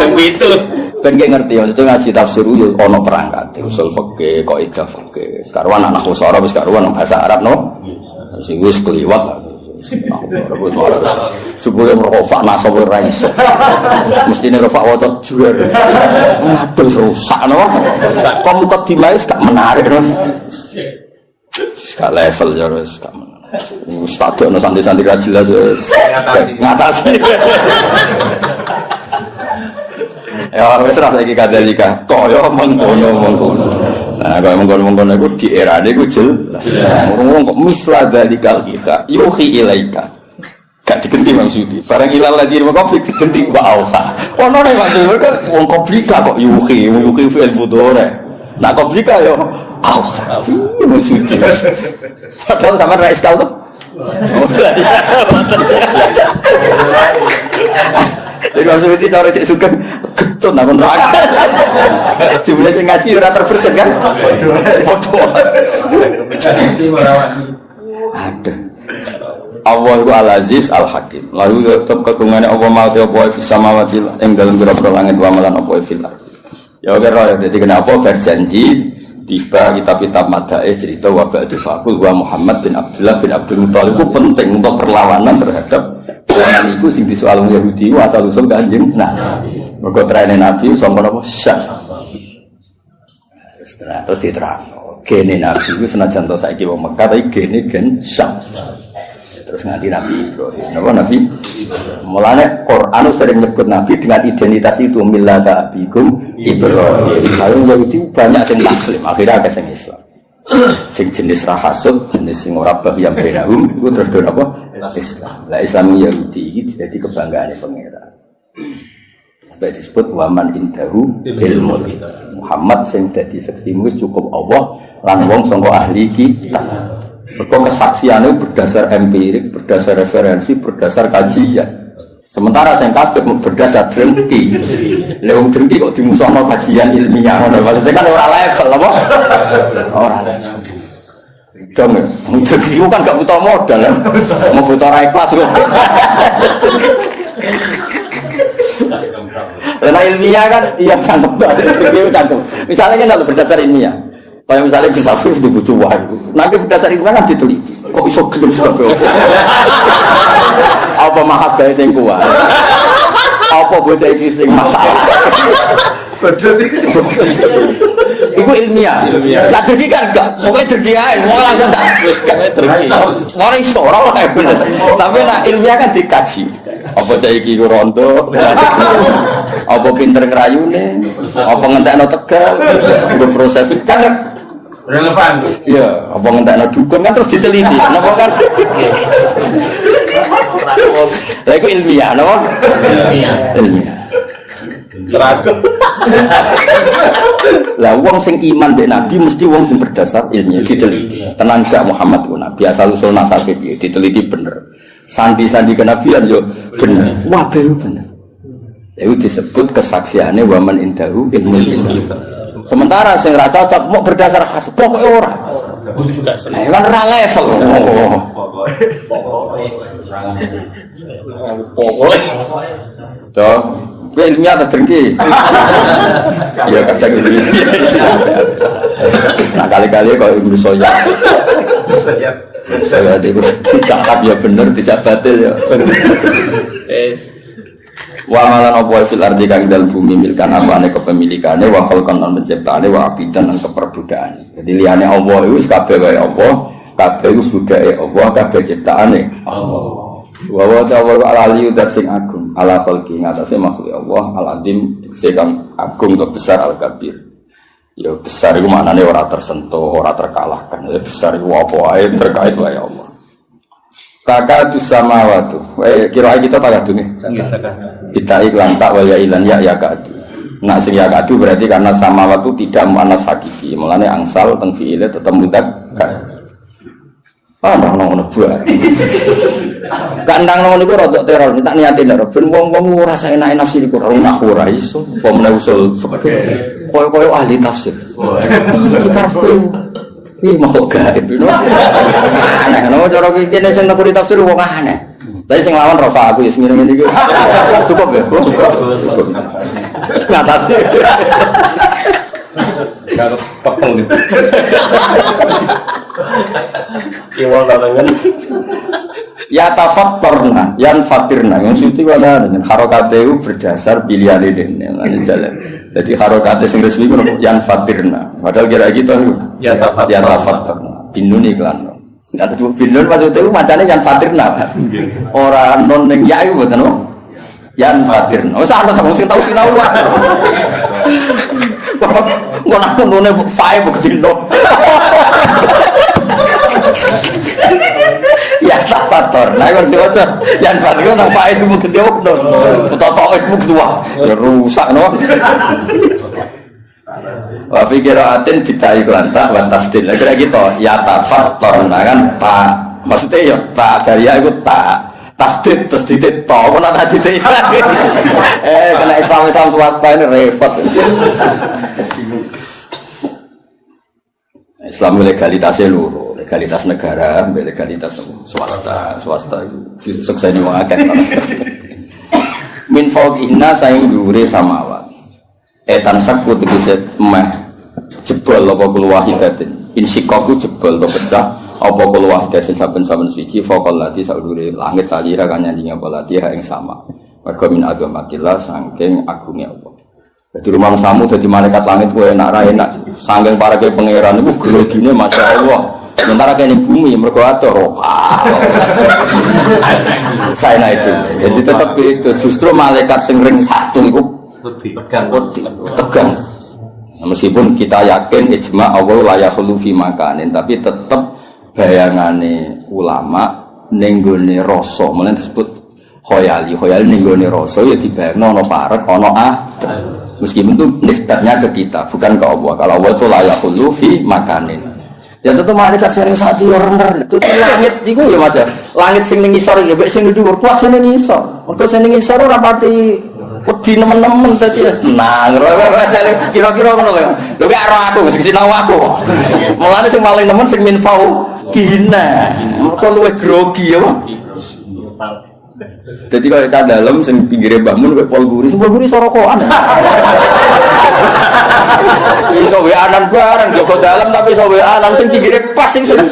Begitu. Ben gak ngerti maksudnya ngaji tafsir yo ana perangkat usul fikih, kaidah fikih. Karuan anak usara wis karuan bahasa Arab no. Sing wis kliwat lah. Jebule merofak nasab ora iso. Mestine rofak waca juar. Aduh rusak no. Kok mukadimah gak menarik no. Gak level ya wis gak menarik. Stadion santai-santai ra jelas wis. Ngatasi. Ya wis ra saiki kadalika. Kaya mengkono-mengkono. Nah, kaya mengkono-mengkono iku di era iku jelas. Wong kok misla dalikal kita yuhi ilaika. Gak digenti maksudi. Barang ilal lagi mau konflik digenti wa auha. Ono nek maksud wong komplika kok yuhi fi'il mudhari. Nah komplika yo auha. Maksudi. Padahal sama ra iskal tuh. Jadi maksudnya cara cek suka getun apa nak? Jumlah sing ngaji ora terbersit kan? Foto. Aduh. Allah itu Al-Aziz Al-Hakim. Lalu tetap kegungane Allah mau te apa fis samawati ing dalem pira-pira langit wa malan apa fil ardi. Ya kira dadi kenapa berjanji tiba kitab-kitab madaih cerita wa ba'du faqul wa Muhammad bin Abdullah bin Abdul Muthalib itu penting untuk perlawanan terhadap orang itu sing disoal Yahudi asal usul Kanjeng Nabi. Mergo trene Nabi sangka napa syah. Terus diterangno gene Nabi itu senajan to saiki wong Mekah tapi gene gen syah. Terus nganti Nabi Ibrahim. Napa Nabi? Mulane Quran sering nyebut Nabi dengan identitas itu millata abikum Ibrahim. Lalu Yahudi banyak sing muslim, akhirnya ada sing Islam. Sing jenis rahasud, jenis sing ora bahyam benahum, itu terus do apa? Islam. Lah Islam Yahudi iki dadi kebanggaane pangeran. Sampai disebut waman indahu ilmu. Muhammad sing dadi saksi wis cukup Allah lan wong sangka ahli kitab. Berkong kesaksiannya berdasar empirik, berdasar referensi, berdasar kajian. Sementara saya kafir berdasar drengki. Lewung drengki kok dimusuhkan kajian ilmiah. Maksudnya kan orang level, apa? Orang level. Dong, drengki itu kan gak butuh modal, ya? Mau butuh raih kelas. Karena ilmiah kan, iya cangkem. Misalnya kan berdasar ilmiah. Kayak misalnya Gus Afif di Bucuan, nanti berdasar itu kan diteliti. Kok iso gelem sebab apa mahabbah sing kuat? Apa bocah iki sing masalah? Iku ilmiah. Lah dadi kan enggak, pokoke dadi ae, wong langsung tak wis gak tergi. Ora iso ora wae. Tapi nek ilmiah kan dikaji. Apa cah iki rondo? Apa pinter ngrayune? Apa ngentekno tegal? Iku proses kan Relevan. iya, apa ngentekno dukun kan terus diteliti. Napa kan? Lah iku ilmiah, napa? Ilmiah. Teragam. Lah wong sing iman mbek Nabi mesti wong sing berdasar ilmiah diteliti. Tenan gak Muhammad ku Nabi asal usul nasabe piye diteliti bener. Sandi-sandi kenabian yo bener. Wah, bener. Itu disebut kesaksiannya waman indahu ilmu kitab. Sementara sing ra cocok mau berdasar khas pokoke ora. Kan ora level. Pokoke. Toh, Kowe ilmiah ta drengki. Ya kadang gitu. Nah kali-kali kalau Ibnu Soya. Saya itu dicakap ya bener, tidak batil ya. Wa malan apa fil ardi kang dalem bumi milkan apane kepemilikane wa khalqan lan penciptaane wa abidan lan keperdudaan. Jadi liyane Allah iku wis kabeh wae Allah, kabeh iku budake Allah, kabeh ciptaane Allah. Wa wa ta'ala al-ali dat sing agung, ala khalqi ngatasé makhluk Allah, al-azim sing agung atau besar al-kabir. Ya besar iku maknane ora tersentuh, ora terkalahkan. Ya besar iku apa wae terkait wae Allah. Takadu samawatu. Kira kita takadu nih. Kita iklan tak wal ya ilan ya kadu. Nah sing ya kadu berarti karena samawatu tidak muannas hakiki. Mulane angsal teng fiile tetep mudzakkar. Ndang ngono buat. Kandang ngono niku rodok teror, tak niate ndak ben wong-wong ora saenake nafsi iku ora iso. Apa meneh usul fikih. Koyo-koyo ahli tafsir. Kita ini makhluk gaib itu aneh, nama cara kini yang nakuri tafsir wong aneh tapi yang lawan Rafa aku ya segini-gini cukup ya? Cukup ngatasi Gak kepel gitu. Iwal larangan. Ya tafaktorna, yan fatirna. Yang suci ada dengan harokat itu berdasar pilihan ini. Jalan. Jadi harokat yang resmi itu yan fatirna. Padahal kira gitu. Ya tafaktorna. Binun iklan. Ada cuma binun maksudnya itu macamnya yan fatirna. Orang non yang ya itu betul. Yan fatirna. Oh sana sama sing tahu sinau. Kok nak none fae begitu. Ya tafator, nah kalau diwaca, yang fadil nang faid itu gede waktu, atau itu kedua, rusak no. Wa fikiratin kita iklan tak batasdin, kira gitu. Ya tafator, nah kan tak, maksudnya ya tak dari aku tak. Tasdid to, mana tadi itu? Kena Islam swasta ini repot. Islam legalitasnya luruh, legalitas negara, legalitas swasta itu sukses ini mengaget. Min fawqihna sayang dure samawat. Etan sakut tegese meh jebol apa kul wahidatin. Insikaku jebol atau pecah apa kul wahidatin saben-saben suci faqal lati sadure langit talira kan nyandinge apa lati yang sama. Mergo min agamatillah saking agungnya Allah. Jadi rumah samu jadi malaikat langit gue enak sanggeng para ke pangeran itu gelogine masya Allah. Sementara kayak di bumi mereka atur saya naik itu. Jadi tetap itu justru malaikat sing ring satu itu tegang. Meskipun kita yakin ijma Allah la yakhlu fi makanin, tapi tetap bayangane ulama nenggone rasa mulane disebut khoyali nenggone rasa ya dibayangno ana parek ana adem. Meskipun itu nisbatnya ke kita, bukan ke Allah. Kalau Allah itu layak hulu fi makanin. Ya tentu malaikat sering satu orang itu langit itu ya mas ya. Langit sing ning isor ya, baik sing dhuwur kuat sing ning isor. Mergo sing ning isor ora pati wedi nemen-nemen dadi tenang. Kira-kira ngono lho. Lho gak ora aku sing sinau aku. Mulane sing paling nemen sing minfau gina. Mergo luwih grogi ya. Jadi kalau kita dalam sing pinggirnya bangun kayak Pol Guri sorokoan. Ini sobe anan bareng Joko dalam tapi sobe anan sing pinggirnya pas sing sudah.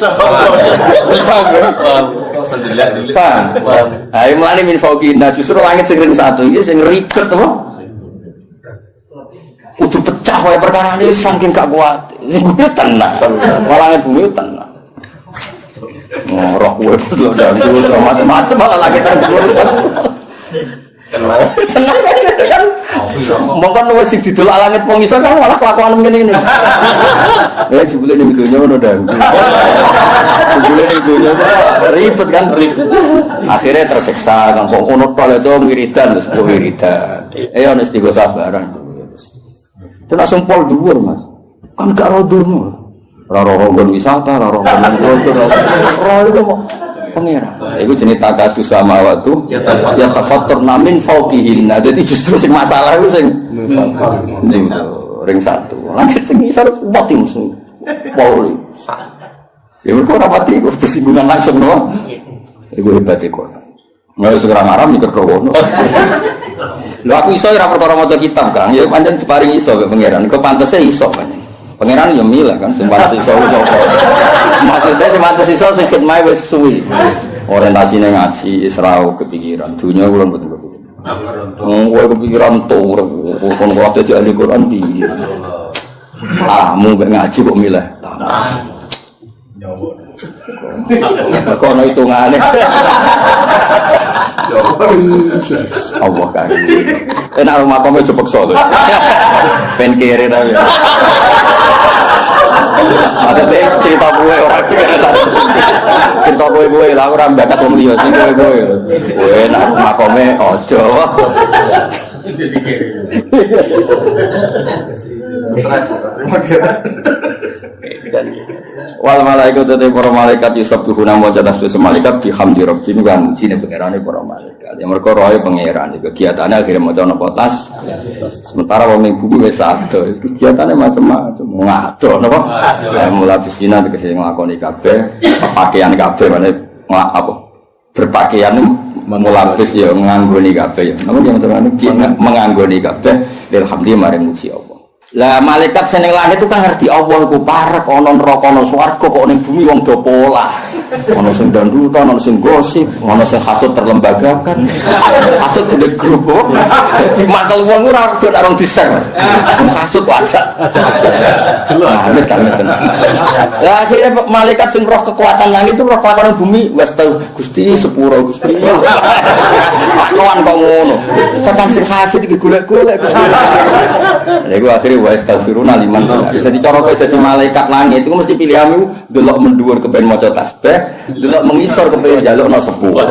Ayo mulai min fauqina justru langit sing ring satu ini sing ribet apa? Udah pecah wae perkara ini saking gak kuat. Gue tenang, langit bumi tenang. Roh gue belum dangdut, macam-macam malah lagi dangdut. Tenang kan? Mungkin nulis di dulu langit pengisah kan malah kelakuan begini. Ya jebule ning dunya ngono dangdut. Jebule ning dunya ribet kan ribet. Akhirnya tersiksa kan kok ngono pale to wiridan wis wiridan. Ono istigo sabaran. Tenak sumpol dhuwur Mas. Kan gak rodurmu. Roro-roro wisata, roro-roro kultur, roro itu mau pengira. Itu jenis takatu sama waktu. Ya tafatur namin fauqihin. Jadi justru sing masalah itu sing ring satu. Langit sing isar pati musuh. Pauli. Ya mereka rapati bersinggungan langsung no. Itu hebat Quran. Nggak segera ngarang mikir krono. Lho aku iso ora perkara maca kitab, Kang. Ya pancen diparingi iso ke pangeran. Kok pantese iso pancen. Pangeran yo milih kan sing pantes iso sapa. Maksudnya sing pantes iso sing khidmah wis suwi. Orientasine ngaji Isra kepikiran. Dunya kula mboten kepikiran. Kowe kepikiran to kon kok dadi ahli Quran piye. Mu ngaji kok milih. Kok ono hitungane. Allah karim. Enak rumah kamu cepek so. Pen kiri tapi. Maksudnya cerita gue orang cerita gue lah orang bakas wong liya sing gue. Gue enak rumah kamu ojo. Wal malaikat itu para malaikat yusabbihuna wa tasbihu malaikat bihamdi rabbihim kan sine pangerane para malaikat. Ya mergo roe pangeran iki kegiatane akhire maca napa tas. Sementara wong ning bumi wis ado, kegiatane macam-macam. Ngado napa? Mulai bisina tegese nglakoni kabeh, pakaian kabeh mane apa? Berpakaian mulabis ya nganggoni kabeh ya. Napa yang terane menganggoni kabeh alhamdulillah mari muji Allah. Lah malaikat seneng langit itu kan ngerti Allah iku parek ana neraka ana swarga kok ning bumi wong do polah. Ana sing dandutan, ana sing gosip, ana sing hasud terlembagakan. Hasud gede grup. Dadi mantel wong ora do arung diser. Hasud wajar. Amit kan tenan. Lah akhirnya malaikat sing roh kekuatan langit itu roh kekuatan bumi wis tau Gusti sepuro Gusti. Kawan kok ngono. Tekan sing hafid iki golek-golek Gusti. Lha iku akhire wa astaghfiruna liman. Jadi cara kowe dadi malaikat langit itu mesti pilihanmu delok menduwur kepen maca tasbih, delok mengisor kepen njalukna sepuro.